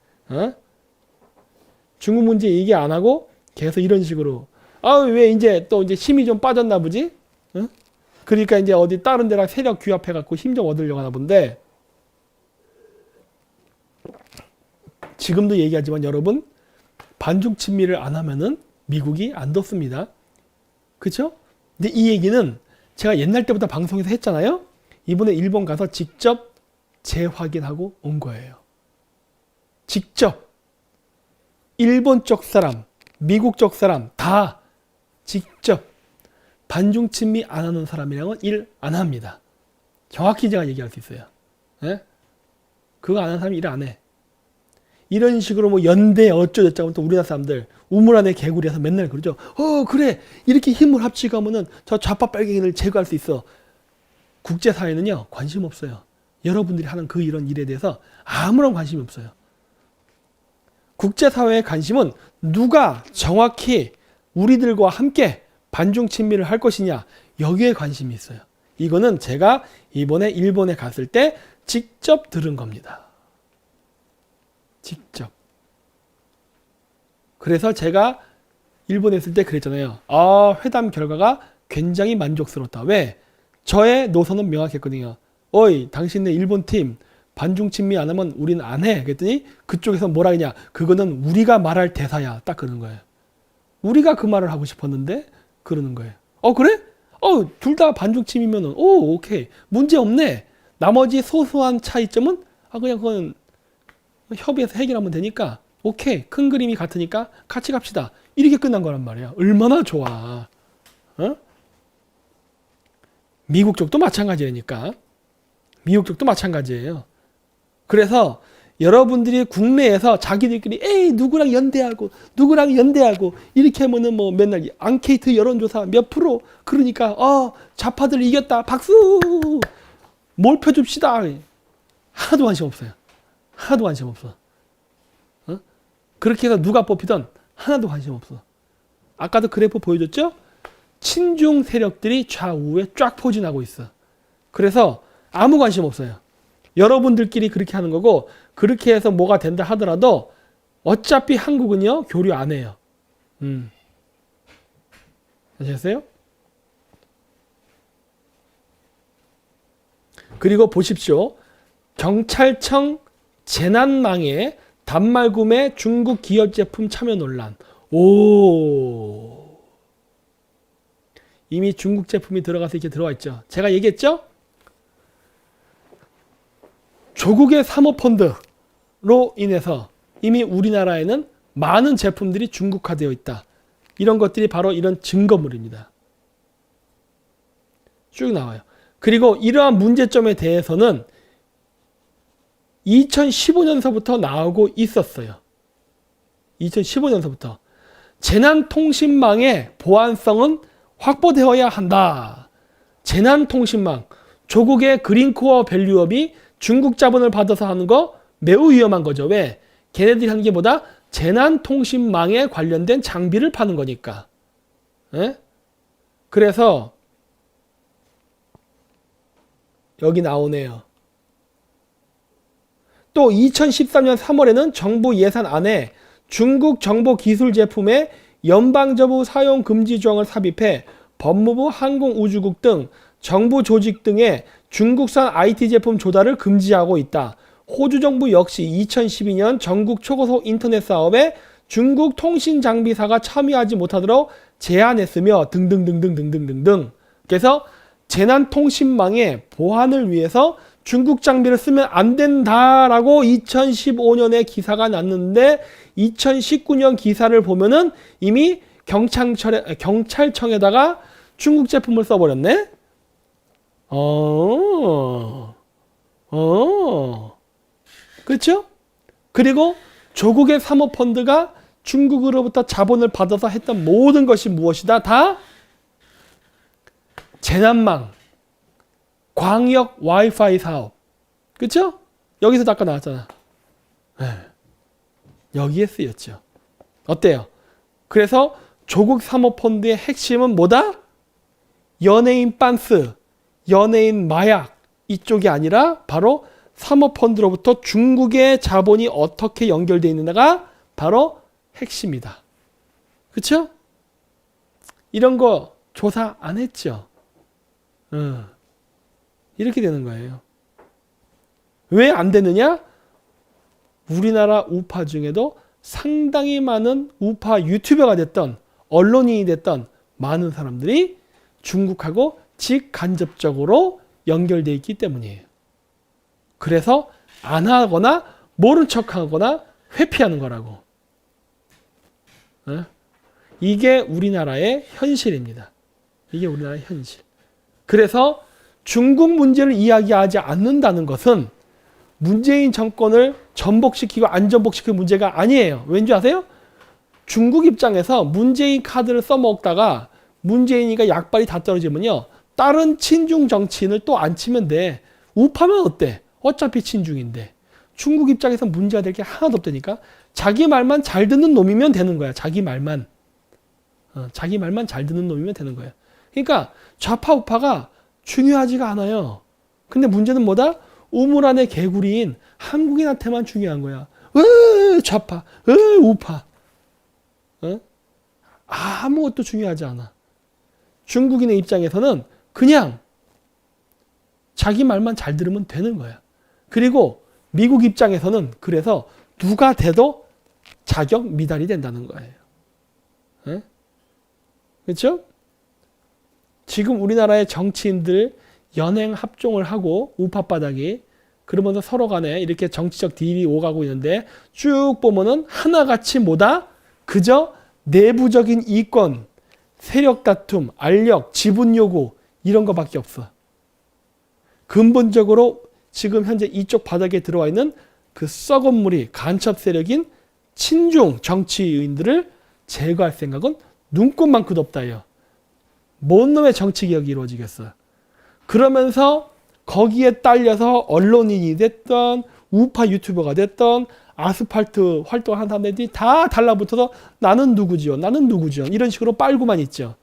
중국 문제 얘기 안 하고 계속 이런 식으로. 왜 이제 힘이 좀 빠졌나 보지? 그러니까 이제 어디 다른 데랑 세력 규합해갖고 힘 좀 얻으려고 하나 본데. 지금도 얘기하지만 여러분, 반중 친미를 안 하면은 미국이 안 뒀습니다. 그쵸? 근데 이 얘기는 제가 옛날 때부터 방송에서 했잖아요. 이번에 일본 가서 직접 재확인하고 온 거예요. 직접 일본 쪽 사람, 미국 쪽 사람 다 직접 반중 친미 안 하는 사람이랑은 일 안 합니다. 정확히 제가 얘기할 수 있어요. 예? 그거 안 하는 사람이 일 안 해. 이런 식으로 뭐 연대 어쩌저쩌고 또 우리나라 사람들 우물 안에 개구리에서 맨날 그러죠. 그래 이렇게 힘을 합치고 하면은 저 좌파 빨갱이를 제거할 수 있어. 국제사회는요 관심 없어요. 여러분들이 하는 그 이런 일에 대해서 아무런 관심이 없어요. 국제사회의 관심은 누가 정확히 우리들과 함께 반중 친미를 할 것이냐 여기에 관심이 있어요. 이거는 제가 이번에 일본에 갔을 때 직접 들은 겁니다. 직접. 그래서 제가 일본에 있을 때 그랬잖아요. 회담 결과가 굉장히 만족스럽다. 왜? 저의 노선은 명확했거든요. 어이, 당신네 일본 팀 반중 친미 안 하면 우린 안 해. 그랬더니 그쪽에서 뭐라 하냐. 그거는 우리가 말할 대사야. 딱 그러는 거예요. 우리가 그 말을 하고 싶었는데 그러는 거예요. 그래? 둘 다 반중 친미면은 오케이. 문제 없네. 나머지 소소한 차이점은 그냥 그건 협의해서 해결하면 되니까 오케이. 큰 그림이 같으니까 같이 갑시다. 이렇게 끝난 거란 말이야. 얼마나 좋아. 미국 쪽도 마찬가지니까. 미국 쪽도 마찬가지예요. 그래서 여러분들이 국내에서 자기들끼리 누구랑 연대하고 이렇게 하면은 뭐 맨날 앙케이트 여론조사 몇 프로 그러니까 좌파들 이겼다 박수 몰표 줍시다. 하나도 관심 없어요. 하나도 관심 없어. 그렇게 해서 누가 뽑히든 하나도 관심 없어. 아까도 그래프 보여줬죠? 친중 세력들이 좌우에 쫙 포진하고 있어. 그래서 아무 관심 없어요. 여러분들끼리 그렇게 하는 거고 그렇게 해서 뭐가 된다 하더라도 어차피 한국은요 교류 안 해요. 아셨어요? 그리고 보십시오. 경찰청 재난망에 단말구매 중국 기업 제품 참여 논란. 이미 중국 제품이 들어가서 이렇게 들어와 있죠. 제가 얘기했죠? 조국의 사모펀드로 인해서 이미 우리나라에는 많은 제품들이 중국화되어 있다. 이런 것들이 바로 이런 증거물입니다. 쭉 나와요. 그리고 이러한 문제점에 대해서는 2015년서부터 나오고 있었어요. 2015년서부터. 재난통신망의 보안성은 확보되어야 한다. 재난통신망, 조국의 그린코어 밸류업이 중국 자본을 받아서 하는 거 매우 위험한 거죠. 왜? 걔네들이 하는 게 뭐다? 재난통신망에 관련된 장비를 파는 거니까. 에? 그래서 여기 나오네요. 또 2013년 3월에는 정부 예산안에 중국 정보기술 제품의 연방정부 사용 금지 조항을 삽입해 법무부 항공우주국 등 정부 조직 등의 중국산 IT 제품 조달을 금지하고 있다. 호주 정부 역시 2012년 전국 초고속 인터넷 사업에 중국 통신장비사가 참여하지 못하도록 제한했으며 등등등등등등등. 그래서 재난통신망의 보안을 위해서 중국 장비를 쓰면 안 된다라고 2015년에 기사가 났는데 2019년 기사를 보면은 이미 경찰청에다가 중국 제품을 써버렸네? 그렇죠? 그리고 조국의 사모펀드가 중국으로부터 자본을 받아서 했던 모든 것이 무엇이다? 다 재난망, 광역 와이파이 사업. 그렇죠? 여기서 아까 나왔잖아. 여기에 쓰였죠. 어때요? 그래서 조국 사모펀드의 핵심은 뭐다? 연예인 빤스, 연예인 마약 이쪽이 아니라 바로 사모펀드로부터 중국의 자본이 어떻게 연결되어 있는가가 바로 핵심이다. 그렇죠? 이런 거 조사 안 했죠? 이렇게 되는 거예요. 왜 안 되느냐? 우리나라 우파 중에도 상당히 많은 우파 유튜버가 됐던 언론인이 됐던 많은 사람들이 중국하고 직간접적으로 연결되어 있기 때문이에요. 그래서 안 하거나 모른 척하거나 회피하는 거라고. 이게 우리나라의 현실입니다. 이게 우리나라의 현실. 그래서 중국 문제를 이야기하지 않는다는 것은 문재인 정권을 전복시키고 안 전복시킬 문제가 아니에요. 왠지 아세요? 중국 입장에서 문재인 카드를 써먹다가 문재인이가 약발이 다 떨어지면요. 다른 친중 정치인을 또 안 치면 돼. 우파면 어때? 어차피 친중인데. 중국 입장에서 문제가 될 게 하나도 없다니까. 자기 말만 잘 듣는 놈이면 되는 거야. 자기 말만. 자기 말만 잘 듣는 놈이면 되는 거야. 그러니까 좌파 우파가 중요하지가 않아요. 근데 문제는 뭐다? 우물 안의 개구리인 한국인한테만 중요한 거야. 좌파, 우파. 아무것도 중요하지 않아. 중국인의 입장에서는 그냥 자기 말만 잘 들으면 되는 거야. 그리고 미국 입장에서는 그래서 누가 돼도 자격 미달이 된다는 거예요. 그렇죠? 지금 우리나라의 정치인들 연행 합종을 하고 우파 바닥이 그러면서 서로 간에 이렇게 정치적 딜이 오가고 있는데 쭉 보면은 하나같이 뭐다? 그저 내부적인 이권, 세력 다툼, 알력, 지분 요구 이런 거밖에 없어. 근본적으로 지금 현재 이쪽 바닥에 들어와 있는 그 썩은 물이 간첩 세력인 친중 정치인들을 제거할 생각은 눈꼽만큼 없다요. 뭔 놈의 정치개혁이 이루어지겠어. 그러면서 거기에 딸려서 언론인이 됐던 우파 유튜버가 됐던 아스팔트 활동하는 사람들이 다 달라붙어서 나는 누구지요? 나는 누구지요? 이런 식으로 빨고만 있죠.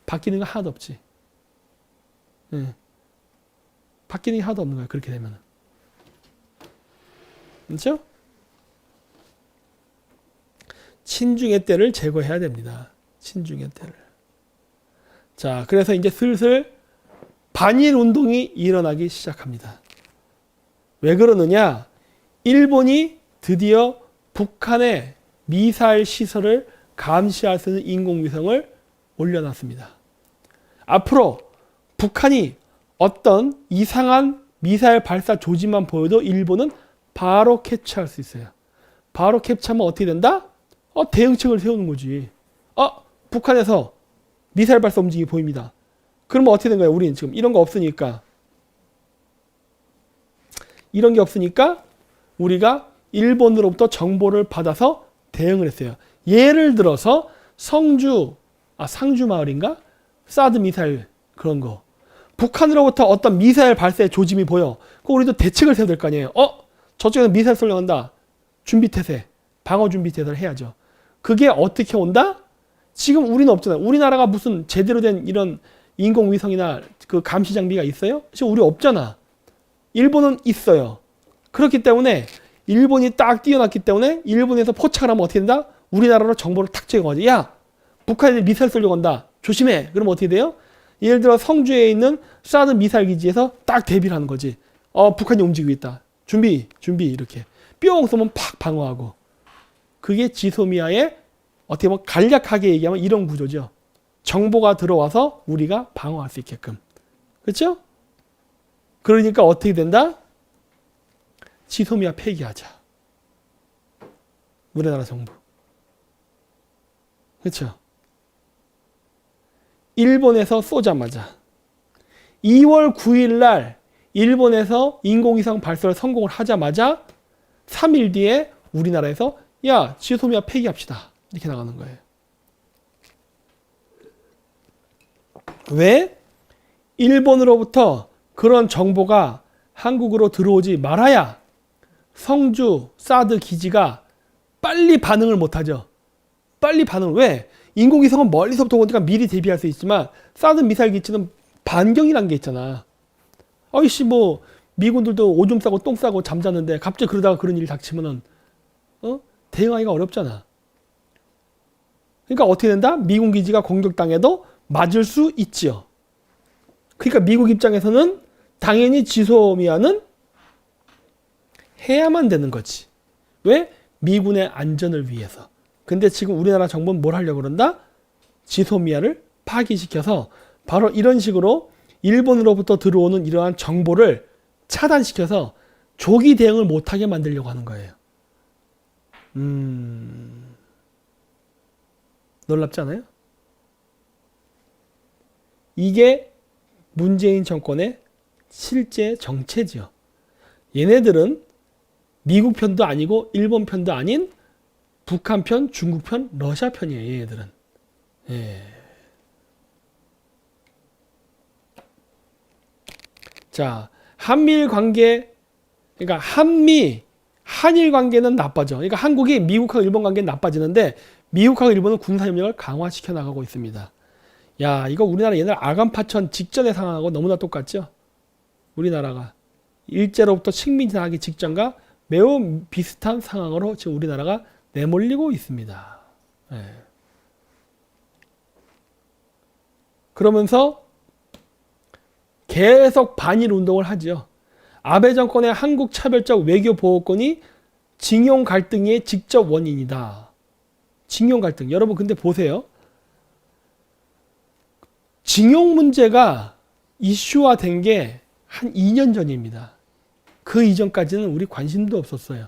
바뀌는 거 하나도 없지. 바뀌는 게 하나도 없는 거야. 그렇게 되면. 그렇죠? 친중의 때를 제거해야 됩니다. 친중의 때를. 자, 그래서 이제 슬슬 반일 운동이 일어나기 시작합니다. 왜 그러느냐? 일본이 드디어 북한의 미사일 시설을 감시할 수 있는 인공위성을 올려놨습니다. 앞으로 북한이 어떤 이상한 미사일 발사 조짐만 보여도 일본은 바로 캡처할 수 있어요. 바로 캡처하면 어떻게 된다? 대응책을 세우는 거지. 북한에서 미사일 발사 움직임이 보입니다. 그러면 어떻게 된 거예요? 우리는 지금 이런 거 없으니까. 이런 게 없으니까 우리가 일본으로부터 정보를 받아서 대응을 했어요. 예를 들어서 상주 마을인가? 사드 미사일 그런 거. 북한으로부터 어떤 미사일 발사의 조짐이 보여. 그럼 우리도 대책을 세워야 될 거 아니에요. 저쪽에서 미사일 쏠려간다. 준비태세, 방어 준비태세를 해야죠. 그게 어떻게 온다? 지금 우리는 없잖아요. 우리나라가 무슨 제대로 된 이런 인공위성이나 그 감시 장비가 있어요? 지금 우리 없잖아. 일본은 있어요. 그렇기 때문에 일본이 딱 뛰어났기 때문에 일본에서 포착을 하면 어떻게 된다? 우리나라로 정보를 탁 제거하지. 야, 북한에 미사일 쏘려고 한다. 조심해. 그러면 어떻게 돼요? 예를 들어 성주에 있는 사드 미사일 기지에서 딱 대비를 하는 거지. 북한이 움직이고 있다. 준비 이렇게. 뿅 쏘면 팍 방어하고. 그게 지소미아의 어떻게 보면 간략하게 얘기하면 이런 구조죠. 정보가 들어와서 우리가 방어할 수 있게끔. 그렇죠? 그러니까 어떻게 된다? 지소미아 폐기하자. 우리나라 정부. 그렇죠? 일본에서 쏘자마자 2월 9일 날 일본에서 인공위성 발사를 성공을 하자마자 3일 뒤에 우리나라에서 야, 지소미아 폐기합시다. 이렇게 나가는 거예요. 왜? 일본으로부터 그런 정보가 한국으로 들어오지 말아야 성주 사드 기지가 빨리 반응을 못하죠. 빨리 반응을. 왜? 인공위성은 멀리서부터 오니까 미리 대비할 수 있지만 사드 미사일 기지는 반경이란 게 있잖아. 아이씨 뭐 미군들도 오줌 싸고 똥 싸고 잠자는데 갑자기 그러다가 그런 일이 닥치면은 대응하기가 어렵잖아. 그러니까 어떻게 된다? 미군 기지가 공격당해도 맞을 수 있지요. 그러니까 미국 입장에서는 당연히 지소미아는 해야만 되는 거지. 왜? 미군의 안전을 위해서. 근데 지금 우리나라 정부는 뭘 하려고 그런다? 지소미아를 파기시켜서 바로 이런 식으로 일본으로부터 들어오는 이러한 정보를 차단시켜서 조기 대응을 못하게 만들려고 하는 거예요. 놀랍지 않아요? 이게 문재인 정권의 실제 정체지요. 얘네들은 미국 편도 아니고 일본 편도 아닌 북한 편, 중국 편, 러시아 편이에요. 얘네들은. 예. 자, 한미일 관계, 그러니까 한일 관계는 나빠져. 그러니까 한국이 미국하고 일본 관계는 나빠지는데 미국하고 일본은 군사협력을 강화시켜 나가고 있습니다. 야, 이거 우리나라 옛날 아간파천 직전의 상황하고 너무나 똑같죠? 우리나라가 일제로부터 식민지하기 직전과 매우 비슷한 상황으로 지금 우리나라가 내몰리고 있습니다. 예. 그러면서 계속 반일 운동을 하죠. 아베 정권의 한국 차별적 외교 보호권이 징용 갈등의 직접 원인이다. 징용 갈등. 여러분 근데 보세요. 징용 문제가 이슈화된 게 한 2년 전입니다. 그 이전까지는 우리 관심도 없었어요.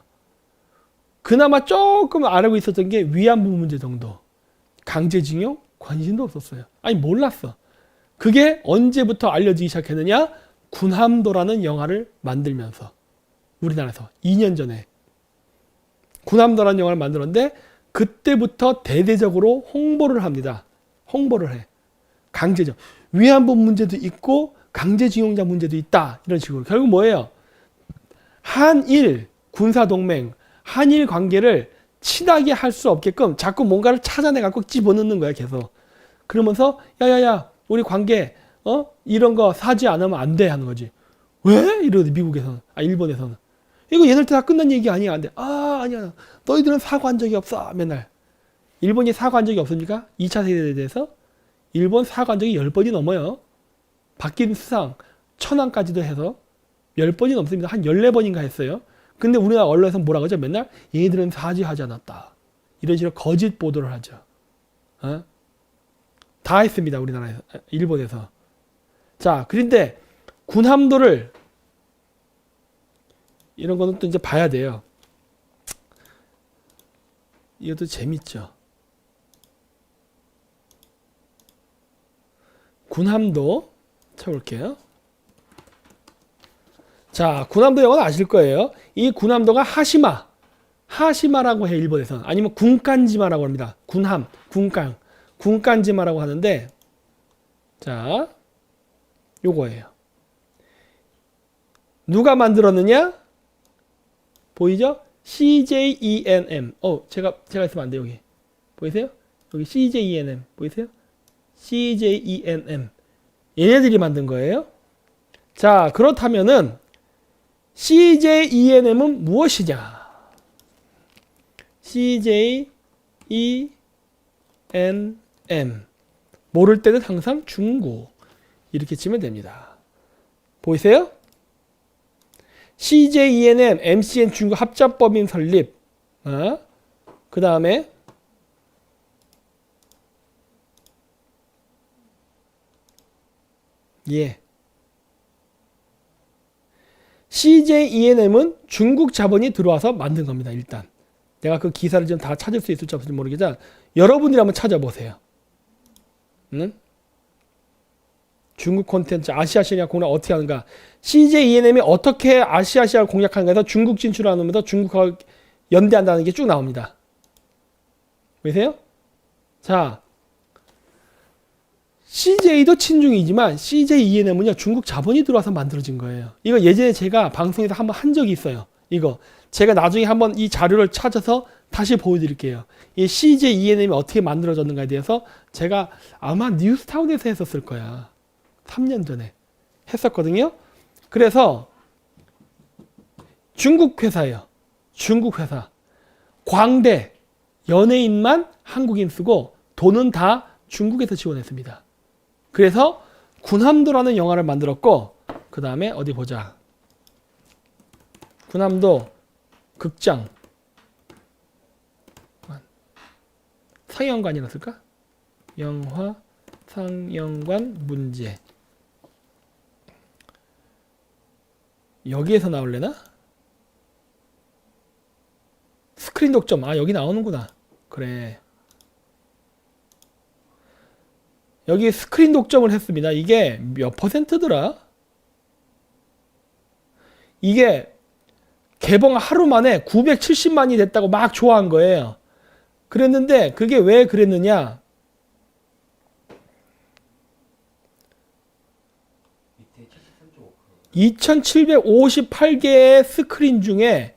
그나마 조금 알고 있었던 게 위안부 문제 정도. 강제징용? 관심도 없었어요. 아니 몰랐어. 그게 언제부터 알려지기 시작했느냐? 군함도라는 영화를 만들면서 우리나라에서 2년 전에 군함도라는 영화를 만들었는데 그때부터 대대적으로 홍보를 합니다. 홍보를 해. 강제징용. 위안부 문제도 있고 강제징용자 문제도 있다. 이런 식으로. 결국 뭐예요? 한일 군사동맹, 한일 관계를 친하게 할 수 없게끔 자꾸 뭔가를 찾아내갖고 집어넣는 거야, 계속. 그러면서, 야야야, 우리 관계, 이런 거 사지 않으면 안 돼 하는 거지. 왜? 이러거든, 미국에서는. 일본에서는. 이거 얘네들 다 끝난 얘기 아니야, 안 돼. 아니야. 너희들은 사과한 적이 없어, 맨날. 일본이 사과한 적이 없습니까? 2차 세대에 대해서? 일본 사과한 적이 10번이 넘어요. 바뀐 수상, 천황까지도 해서 10번이 넘습니다. 한 14번인가 했어요. 근데 우리나라 언론에서 뭐라고 하죠? 맨날 얘들은 사죄하지 않았다. 이런 식으로 거짓 보도를 하죠. 다 했습니다. 우리나라에서, 일본에서. 자, 그런데 군함도를 이런 거는 또 이제 봐야 돼요. 이것도 재밌죠. 군함도 쳐볼게요. 자, 군함도 영어는 아실 거예요. 이 군함도가 하시마라고 해, 일본에서는. 아니면 군간지마라고 합니다. 군함, 군간지마라고 하는데, 자, 요거예요. 누가 만들었느냐? 보이죠? CJENM. 제가 있으면 안 돼요, 여기. 보이세요? 여기 CJENM. 보이세요? CJENM. 얘네들이 만든 거예요. 자, 그렇다면은 CJENM은 무엇이냐? CJENM. 모를 때는 항상 중국. 이렇게 치면 됩니다. 보이세요? CJENM, MCN 중국 합작법인 설립. 그 다음에 CJENM은 중국 자본이 들어와서 만든 겁니다. 일단 내가 그 기사를 좀 다 찾을 수 있을지 없을지 모르겠지만 여러분들이 한번 찾아보세요. 중국 콘텐츠 아시아시아 공략 어떻게 하는가? CJENM이 어떻게 아시아시아를 공략하는가 해서 중국 진출하면서 중국하고 연대한다는 게 쭉 나옵니다. 보이세요? 자, CJ도 친중이지만 CJENM은요 중국 자본이 들어와서 만들어진 거예요. 이거 예전에 제가 방송에서 한번 한 적이 있어요. 이거 제가 나중에 한번 이 자료를 찾아서 다시 보여드릴게요. 이 CJENM이 어떻게 만들어졌는가에 대해서 제가 아마 뉴스타운에서 했었을 거야. 3년 전에 했었거든요. 그래서 중국 회사예요. 중국 회사. 광대 연예인만 한국인 쓰고 돈은 다 중국에서 지원했습니다. 그래서 군함도라는 영화를 만들었고 그 다음에 어디 보자. 군함도 극장 상영관이었을까? 영화 상영관 문제. 여기에서 나올래나? 스크린 독점. 아, 여기 나오는구나. 그래. 여기 스크린 독점을 했습니다. 이게 몇 퍼센트더라? 이게 개봉 하루 만에 970만이 됐다고 막 좋아한 거예요. 그랬는데 그게 왜 그랬느냐? 2758개의 스크린 중에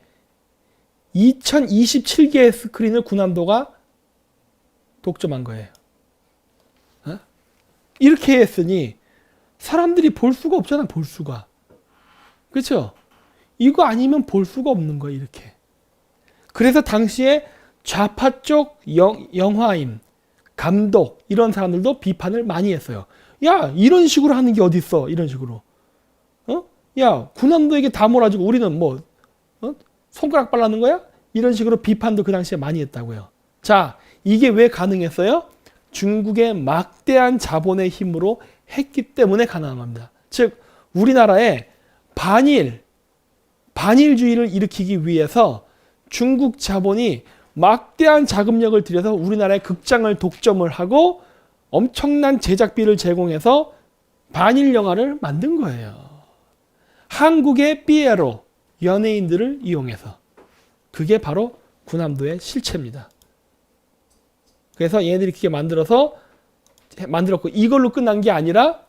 2027개의 스크린을 군함도가 독점한 거예요. 어? 이렇게 했으니 사람들이 볼 수가 없잖아, 볼 수가. 그렇죠? 이거 아니면 볼 수가 없는 거예요, 이렇게. 그래서 당시에 좌파 쪽 영화인, 감독 이런 사람들도 비판을 많이 했어요. 야, 이런 식으로 하는 게 어딨어? 이런 식으로. 야, 군함도에게 다 몰아주고 우리는 뭐 손가락 빨라는 거야? 이런 식으로 비판도 그 당시에 많이 했다고요. 자, 이게 왜 가능했어요? 중국의 막대한 자본의 힘으로 했기 때문에 가능한 겁니다. 즉, 우리나라에 반일주의를 일으키기 위해서 중국 자본이 막대한 자금력을 들여서 우리나라의 극장을 독점을 하고 엄청난 제작비를 제공해서 반일 영화를 만든 거예요. 한국의 삐에로 연예인들을 이용해서. 그게 바로 군함도의 실체입니다. 그래서 얘네들이 그게 만들었고 이걸로 끝난 게 아니라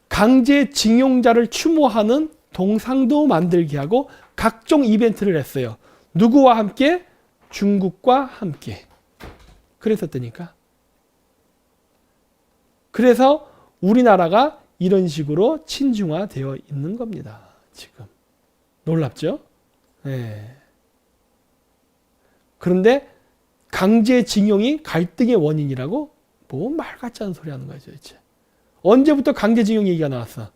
강제징용자를 추모하는 동상도 만들게 하고 각종 이벤트를 했어요. 누구와 함께? 중국과 함께. 그랬었다니까. 그래서 우리나라가 이런 식으로 친중화되어 있는 겁니다. 지금. 놀랍죠? 네. 그런데 강제징용이 갈등의 원인이라고? 뭐 말 같지 않은 소리 하는 거죠, 이제. 언제부터 강제징용 얘기가 나왔어?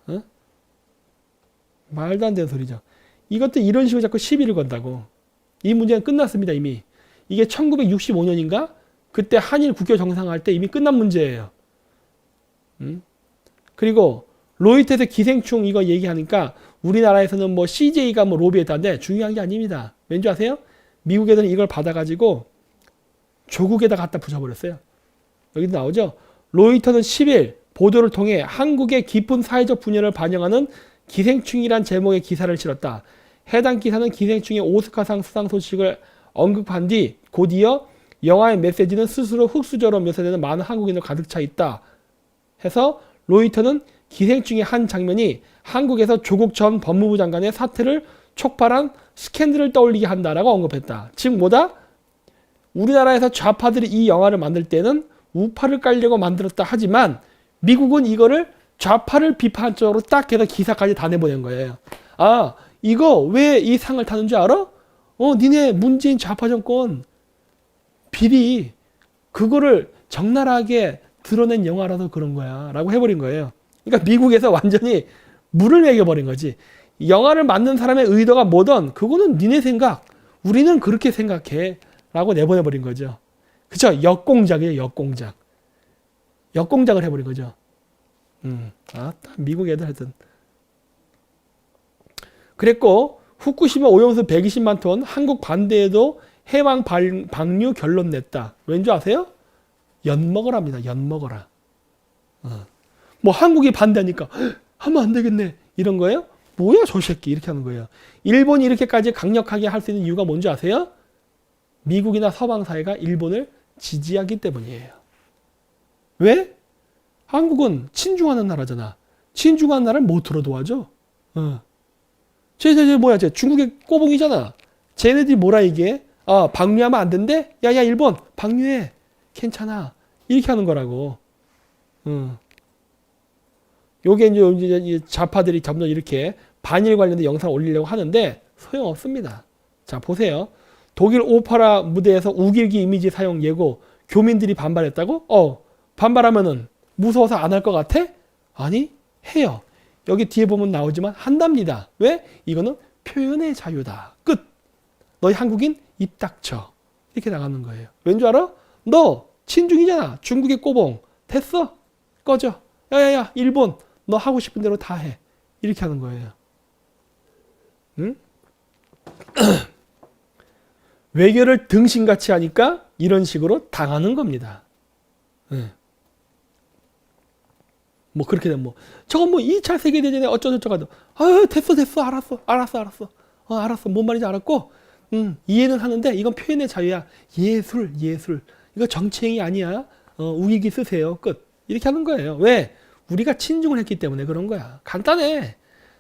어? 말도 안 되는 소리죠. 이것도 이런 식으로 자꾸 시비를 건다고. 이 문제는 끝났습니다, 이미. 이게 1965년인가? 그때 한일 국교 정상화할 때 이미 끝난 문제예요. 그리고 로이터에서 기생충 이거 얘기하니까 우리나라에서는 뭐 CJ가 뭐 로비했다는데 중요한 게 아닙니다. 왠지 아세요? 미국 애들은 이걸 받아가지고 조국에다 갖다 붙여버렸어요. 여기도 나오죠? 로이터는 10일 보도를 통해 한국의 깊은 사회적 분열을 반영하는 기생충이란 제목의 기사를 실었다. 해당 기사는 기생충의 오스카상 수상 소식을 언급한 뒤 곧이어 영화의 메시지는 스스로 흑수저로 묘사되는 많은 한국인으로 가득 차 있다. 해서 로이터는 기생충의 한 장면이 한국에서 조국 전 법무부 장관의 사퇴를 촉발한 스캔들을 떠올리게 한다라고 언급했다. 즉 뭐다? 우리나라에서 좌파들이 이 영화를 만들 때는 우파를 깔려고 만들었다 하지만 미국은 이거를 좌파를 비판적으로 딱 해서 기사까지 다 내보낸 거예요. 아, 이거 왜 이 상을 타는 줄 알아? 니네 문재인 좌파 정권 비리 그거를 적나라하게 드러낸 영화라서 그런 거야 라고 해버린 거예요. 그러니까 미국에서 완전히 물을 매겨버린 거지. 영화를 만든 사람의 의도가 뭐든 그거는 니네 생각, 우리는 그렇게 생각해 라고 내보내버린 거죠. 그쵸? 역공작이에요. 역공작. 역공작을 해버린 거죠. 미국 애들 하여튼. 그랬고 후쿠시마 오염수 120만 톤 한국 반대에도 해왕 방류 결론 냈다. 왠지 아세요? 엿먹으랍니다. 엿먹어라. 뭐 한국이 반대하니까 하면 안 되겠네. 이런 거예요? 뭐야 저 새끼 이렇게 하는 거예요. 일본이 이렇게까지 강력하게 할 수 있는 이유가 뭔지 아세요? 미국이나 서방 사회가 일본을 지지하기 때문이에요. 왜? 한국은 친중하는 나라잖아. 친중하는 나라를 못 들어 도와줘. 쟤 뭐야 쟤 중국의 꼬봉이잖아. 쟤네들이 뭐라 이게? 아 방류하면 안 된대? 야야 일본 방류해. 괜찮아. 이렇게 하는 거라고. 요게 이제 좌파들이 점점 이렇게 반일 관련된 영상을 올리려고 하는데 소용없습니다. 자 보세요. 독일 오페라 무대에서 우길기 이미지 사용 예고 교민들이 반발했다고? 반발하면은 무서워서 안 할 것 같아? 아니 해요. 여기 뒤에 보면 나오지만 한답니다. 왜? 이거는 표현의 자유다. 끝. 너희 한국인 입 닥쳐. 이렇게 나가는 거예요. 왠 줄 알아? 너 친중이잖아. 중국의 꼬봉. 됐어. 꺼져. 야야야 일본 너 하고 싶은 대로 다 해. 이렇게 하는 거예요. 응? 외교를 등신같이 하니까 이런 식으로 당하는 겁니다. 예. 뭐 그렇게 되면 뭐 저건 뭐 2차 세계대전에 어쩌고저쩌고 하도 됐어 알았어 뭔 말인지 알았고 이해는 하는데 이건 표현의 자유야. 예술 이거 정치행위 아니야. 우기기 쓰세요. 끝. 이렇게 하는 거예요. 왜? 우리가 친중을 했기 때문에 그런 거야. 간단해.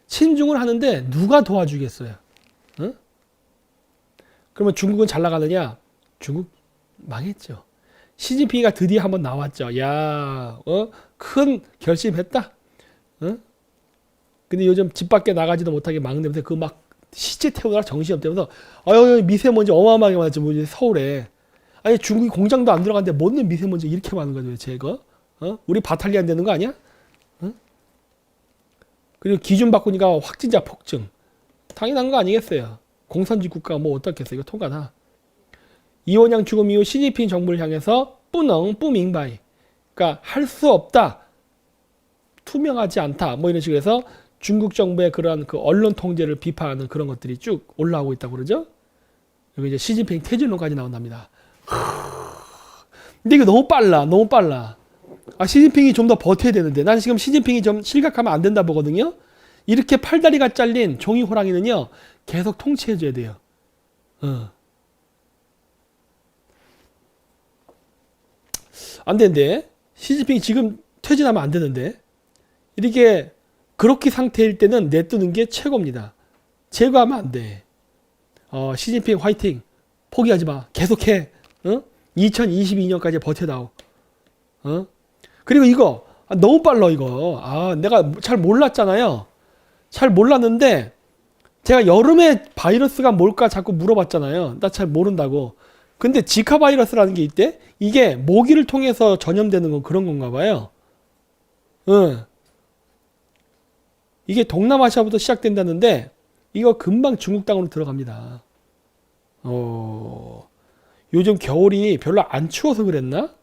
친중을 하는데 누가 도와주겠어요? 응? 그러면 중국은 잘 나가느냐? 중국 망했죠. 시진핑이가 드디어 한번 나왔죠. 야, 큰 결심했다. 근데 요즘 집 밖에 나가지도 못하게 막는데 그 막 시체 태우느라 정신없다면서 미세먼지 어마어마하게 많았죠. 뭐 서울에. 아니 중국이 공장도 안 들어갔는데 뭔 미세먼지 이렇게 많은 거죠. 제가 우리 바탈리안 되는 거 아니야? 그리고 기준 바꾸니까 확진자 폭증. 당연한 거 아니겠어요. 공산주의 국가가 뭐 어떻겠어요. 이거 통과다. 이원양 죽음 이후 시진핑 정부를 향해서 뿌능 뿌밍바이. 그러니까 할 수 없다. 투명하지 않다. 뭐 이런 식으로 해서 중국 정부의 그러한 그 언론 통제를 비판하는 그런 것들이 쭉 올라오고 있다고 그러죠. 여기 이제 시진핑 퇴진론까지 나온답니다. 근데 이거 너무 빨라. 시진핑이 좀 더 버텨야 되는데 난 지금 시진핑이 좀 실각하면 안 된다 보거든요. 이렇게 팔다리가 잘린 종이 호랑이는요 계속 통치해줘야 돼요. 안 되는데 시진핑이 지금 퇴진하면 안 되는데 이렇게 그렇게 상태일 때는 내두는 게 최고입니다. 제거하면 안 돼. 시진핑 화이팅. 포기하지 마. 계속해. 2022년까지 버텨다오. 그리고 이거 너무 빨라 이거. 내가 잘 몰랐잖아요. 잘 몰랐는데 제가 여름에 바이러스가 뭘까 자꾸 물어봤잖아요. 나 잘 모른다고. 근데 지카 바이러스라는 게 있대. 이게 모기를 통해서 전염되는 건 그런 건가 봐요. 이게 동남아시아부터 시작된다는데 이거 금방 중국 땅으로 들어갑니다. 요즘 겨울이 별로 안 추워서 그랬나?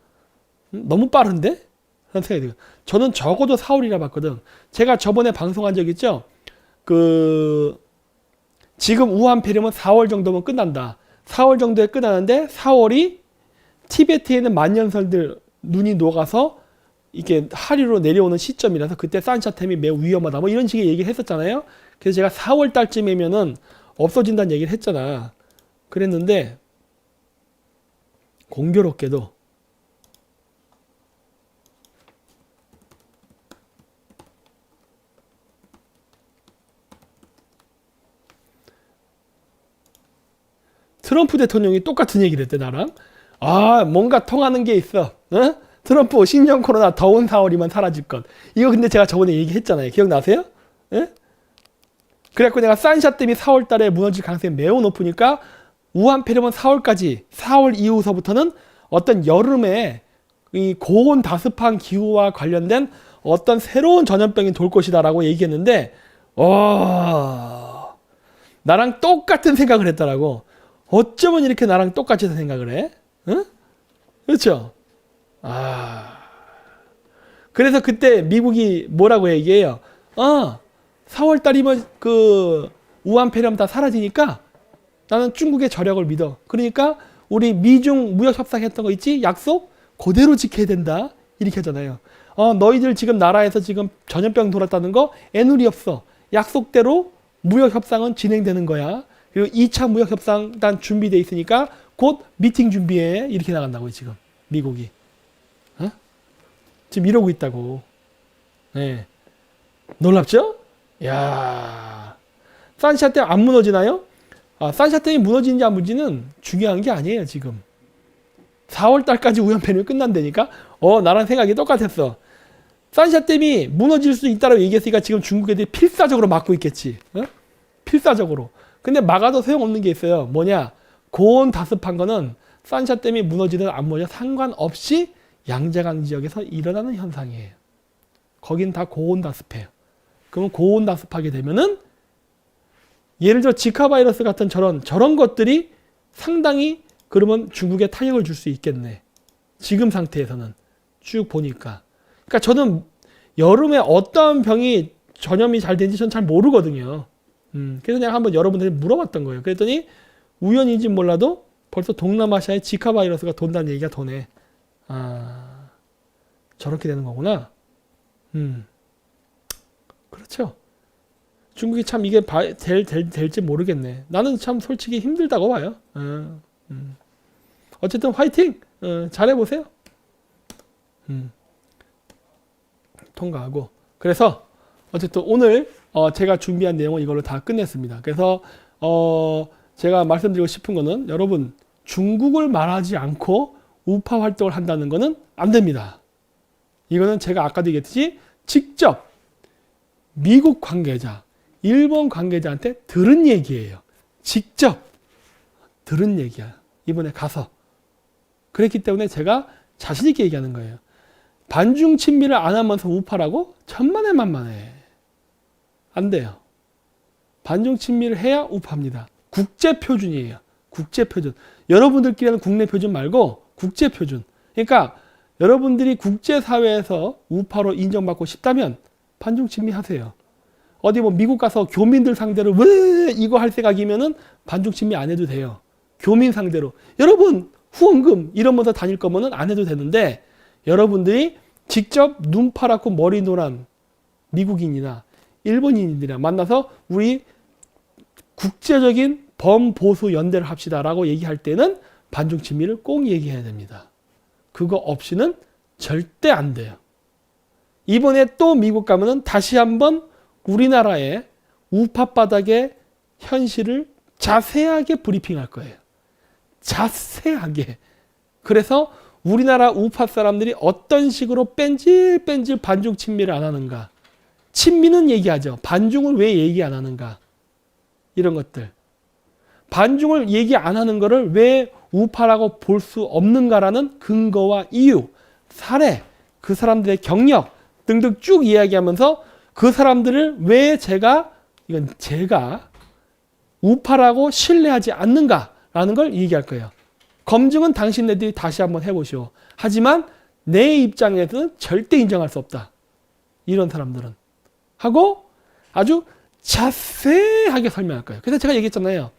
너무 빠른데? 하는 생각이 들어요. 저는 적어도 4월이라 봤거든. 제가 저번에 방송한 적 있죠? 지금 우한 폐렴은 4월 정도면 끝난다. 4월 정도에 끝나는데 4월이 티베트에는 만년설들 눈이 녹아서 이게 하류로 내려오는 시점이라서 그때 산샤템이 매우 위험하다. 뭐 이런 식의 얘기를 했었잖아요. 그래서 제가 4월 달쯤이면은 없어진다는 얘기를 했잖아. 그랬는데 공교롭게도 트럼프 대통령이 똑같은 얘기를 했대 나랑. 뭔가 통하는 게 있어. 트럼프 신종 코로나 더운 4월이면 사라질 것. 이거 근데 제가 저번에 얘기했잖아요. 기억나세요? 그래갖고 내가 산샤댐이 4월 달에 무너질 가능성이 매우 높으니까 우한 폐렴은 4월까지 4월 이후서부터는 어떤 여름에 이 고온 다습한 기후와 관련된 어떤 새로운 전염병이 돌 것이다 라고 얘기했는데 나랑 똑같은 생각을 했더라고. 어쩌면 이렇게 나랑 똑같이 생각을 해? 그렇죠? 그래서 그때 미국이 뭐라고 얘기해요? 4월 달이면 그 우한 폐렴 다 사라지니까 나는 중국의 저력을 믿어. 그러니까 우리 미중 무역 협상했던 거 있지? 약속? 그대로 지켜야 된다. 이렇게 하잖아요. 너희들 지금 나라에서 지금 전염병 돌았다는 거 애누리 없어. 약속대로 무역 협상은 진행되는 거야. 그리고 2차 무역 협상 단 준비돼 있으니까 곧 미팅 준비해. 이렇게 나간다고요, 지금. 미국이. 지금 이러고 있다고. 네. 놀랍죠? 야, 산샤댐 안 무너지나요? 산샤댐이 무너지는지 안 무너지는 중요한 게 아니에요, 지금. 4월 달까지 우연패는 끝난다니까? 나랑 생각이 똑같았어. 산샤댐이 무너질 수 있다고 얘기했으니까 지금 중국 애들이 필사적으로 막고 있겠지. 필사적으로. 근데 막아도 소용없는 게 있어요. 뭐냐? 고온 다습한 거는 산샤댐이 무너지든 안 무너지든 상관없이 양자강 지역에서 일어나는 현상이에요. 거긴 다 고온 다습해요. 그러면 고온 다습하게 되면은 예를 들어 지카 바이러스 같은 저런 것들이 상당히 그러면 중국에 타격을 줄 수 있겠네. 지금 상태에서는 쭉 보니까. 그러니까 저는 여름에 어떤 병이 전염이 잘 되는지 전 잘 모르거든요. 그래서 내가 한번 여러분들이 물어봤던 거예요. 그랬더니 우연인지 몰라도 벌써 동남아시아에 지카 바이러스가 돈다는 얘기가 도네. 아, 저렇게 되는 거구나. 그렇죠. 중국이 참 이게 될지 모르겠네. 나는 참 솔직히 힘들다고 봐요. 어쨌든 화이팅! 잘해보세요. 통과하고. 그래서 어쨌든 오늘 제가 준비한 내용은 이걸로 다 끝냈습니다. 그래서 제가 말씀드리고 싶은 거는 여러분 중국을 말하지 않고 우파 활동을 한다는 거는 안 됩니다. 이거는 제가 아까도 얘기했듯이 직접 미국 관계자, 일본 관계자한테 들은 얘기예요. 직접 들은 얘기야. 이번에 가서. 그랬기 때문에 제가 자신 있게 얘기하는 거예요. 반중 친미를 안 하면서 우파라고? 천만에 만만해. 안 돼요. 반중 친미를 해야 우파입니다. 국제 표준이에요. 국제 표준. 여러분들끼리 하는 국내 표준 말고 국제 표준. 그러니까 여러분들이 국제사회에서 우파로 인정받고 싶다면 반중 친미 하세요. 어디 뭐 미국 가서 교민들 상대로 왜 이거 할 생각이면은 반중 친미 안 해도 돼요. 교민 상대로. 여러분 후원금 이러면서 다닐 거면은 안 해도 되는데 여러분들이 직접 눈 파랗고 머리 노란 미국인이나 일본인들이랑 만나서 우리 국제적인 범보수 연대를 합시다라고 얘기할 때는 반중 친미를 꼭 얘기해야 됩니다. 그거 없이는 절대 안 돼요. 이번에 또 미국 가면은 다시 한번 우리나라의 우파 바닥의 현실을 자세하게 브리핑할 거예요. 자세하게. 그래서 우리나라 우파 사람들이 어떤 식으로 뺀질뺀질 반중 친미를 안 하는가. 친미는 얘기하죠. 반중을 왜 얘기 안 하는가. 이런 것들. 반중을 얘기 안 하는 거를 왜 우파라고 볼 수 없는가라는 근거와 이유, 사례, 그 사람들의 경력 등등 쭉 이야기하면서 그 사람들을 왜 제가 우파라고 신뢰하지 않는가라는 걸 얘기할 거예요. 검증은 당신네들이 다시 한번 해보시오. 하지만 내 입장에서는 절대 인정할 수 없다. 이런 사람들은. 하고 아주 자세하게 설명할 거예요. 그래서 제가 얘기했잖아요.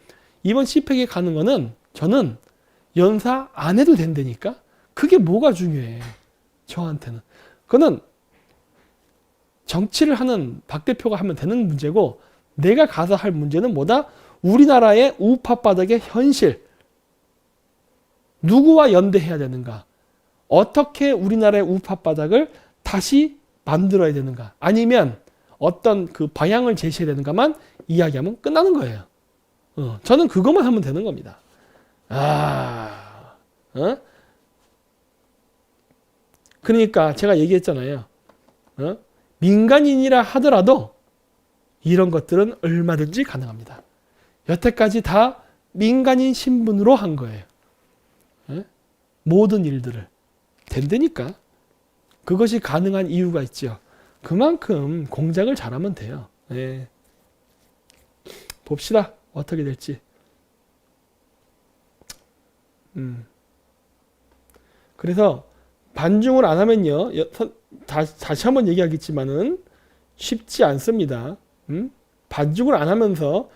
이번 CPEC에 가는 거는 저는 연사 안 해도 된다니까? 그게 뭐가 중요해. 저한테는. 그거는 정치를 하는 박 대표가 하면 되는 문제고 내가 가서 할 문제는 뭐다? 우리나라의 우파 바닥의 현실. 누구와 연대해야 되는가? 어떻게 우리나라의 우파 바닥을 다시 만들어야 되는가? 아니면 어떤 그 방향을 제시해야 되는가만 이야기하면 끝나는 거예요. 저는 그것만 하면 되는 겁니다. 그러니까 제가 얘기했잖아요. 민간인이라 하더라도 이런 것들은 얼마든지 가능합니다. 여태까지 다 민간인 신분으로 한 거예요. 모든 일들을. 된다니까. 그것이 가능한 이유가 있죠. 그만큼 공작을 잘하면 돼요. 네. 봅시다. 어떻게 될지. 그래서 반중을 안 하면요. 다시 한번 얘기하겠지만은 쉽지 않습니다. 반중을 안 하면서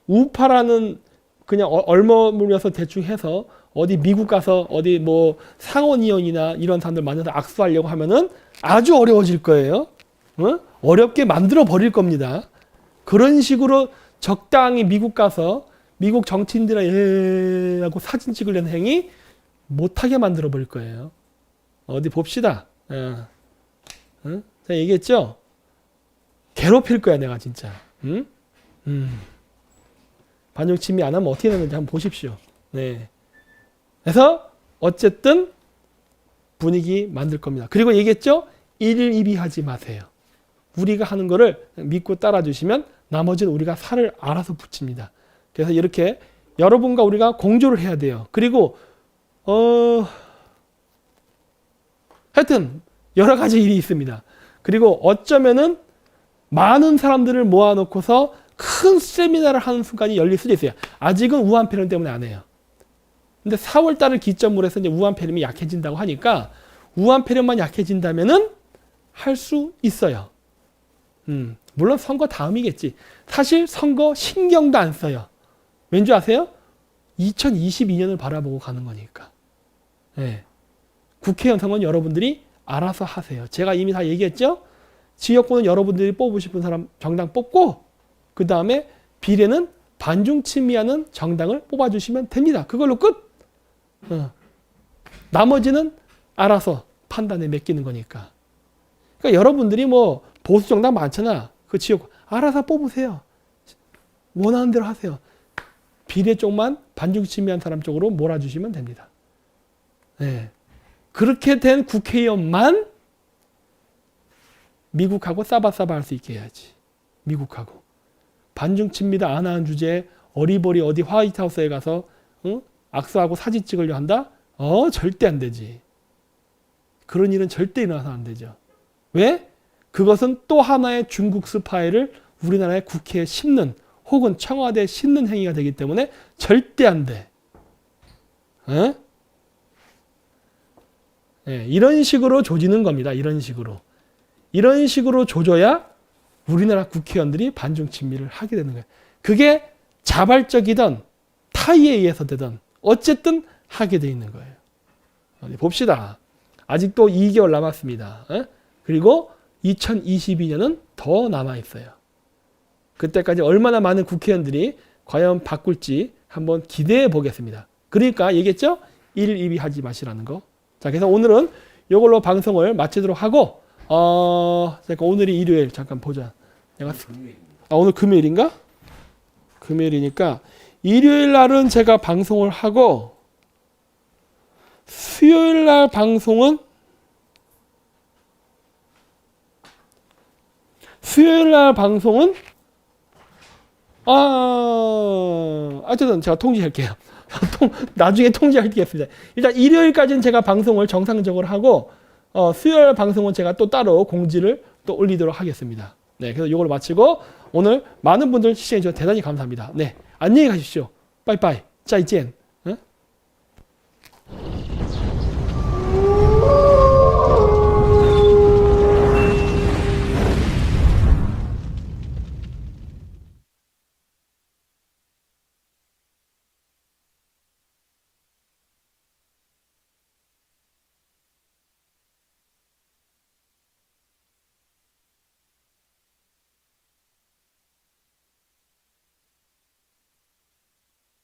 우파라는 그냥 얼머물려서 대충 해서 어디 미국 가서 어디 뭐 상원의원이나 이런 사람들 만나서 악수하려고 하면은 아주 어려워질 거예요. 어렵게 만들어 버릴 겁니다. 그런 식으로 적당히 미국 가서 미국 정치인들하고 사진 찍으려는 행위 못하게 만들어 버릴 거예요. 어디 봅시다. 제가 얘기했죠? 괴롭힐 거야 내가 진짜. 반중 친미 안 하면 어떻게 되는지 한번 보십시오. 네. 그래서 어쨌든 분위기 만들 겁니다. 그리고 얘기했죠? 일일이비하지 마세요. 우리가 하는 거를 믿고 따라주시면 나머지는 우리가 살을 알아서 붙입니다. 그래서 이렇게 여러분과 우리가 공조를 해야 돼요. 그리고 하여튼 여러 가지 일이 있습니다. 그리고 어쩌면은 많은 사람들을 모아놓고서 큰 세미나를 하는 순간이 열릴 수도 있어요. 아직은 우한 폐렴 때문에 안 해요. 근데 4월 달을 기점으로 해서 이제 우한 폐렴이 약해진다고 하니까 우한 폐렴만 약해진다면은 할 수 있어요. 물론 선거 다음이겠지. 사실 선거 신경도 안 써요. 왠지 아세요? 2022년을 바라보고 가는 거니까. 예. 국회 연성은 여러분들이 알아서 하세요. 제가 이미 다 얘기했죠? 지역구는 여러분들이 뽑으고 싶은 사람 정당 뽑고 그 다음에 비례는 반중 친미하는 정당을 뽑아주시면 됩니다. 그걸로 끝. 나머지는 알아서 판단에 맡기는 거니까. 그러니까 여러분들이 뭐 보수 정당 많잖아. 그 지역구 알아서 뽑으세요. 원하는 대로 하세요. 비례 쪽만 반중 친미한 사람 쪽으로 몰아주시면 됩니다. 네. 그렇게 된 국회의원만 미국하고 싸바싸바 할 수 있게 해야지. 미국하고. 반중 친미다 안 하는 주제에 어리버리 어디 화이트하우스에 가서 악수하고 사진 찍으려 한다? 절대 안 되지. 그런 일은 절대 일어나서 안 되죠. 왜? 그것은 또 하나의 중국 스파이를 우리나라의 국회에 심는 혹은 청와대에 심는 행위가 되기 때문에 절대 안 돼. 네, 이런 식으로 조지는 겁니다. 이런 식으로. 이런 식으로 조져야 우리나라 국회의원들이 반중 친미를 하게 되는 거예요. 그게 자발적이든 타의에 의해서 되든 어쨌든 하게 돼 있는 거예요. 봅시다. 아직도 2개월 남았습니다. 그리고 2022년은 더 남아 있어요. 그때까지 얼마나 많은 국회의원들이 과연 바꿀지 한번 기대해 보겠습니다. 그러니까 얘기했죠? 1, 2위 하지 마시라는 거. 자, 그래서 오늘은 이걸로 방송을 마치도록 하고 잠깐 오늘이 일요일 잠깐 보자. 내가 오늘 금요일인가? 금요일이니까 일요일 날은 제가 방송을 하고 수요일 날 방송은 어쨌든 제가 통지할게요. 나중에 통지하겠습니다. 일단 일요일까지는 제가 방송을 정상적으로 하고 수요일 방송은 제가 또 따로 공지를 또 올리도록 하겠습니다. 네, 그래서 이걸 마치고 오늘 많은 분들 시청해 주셔서 대단히 감사합니다. 네, 안녕히 가십시오. 빠이빠이. 짜이젠.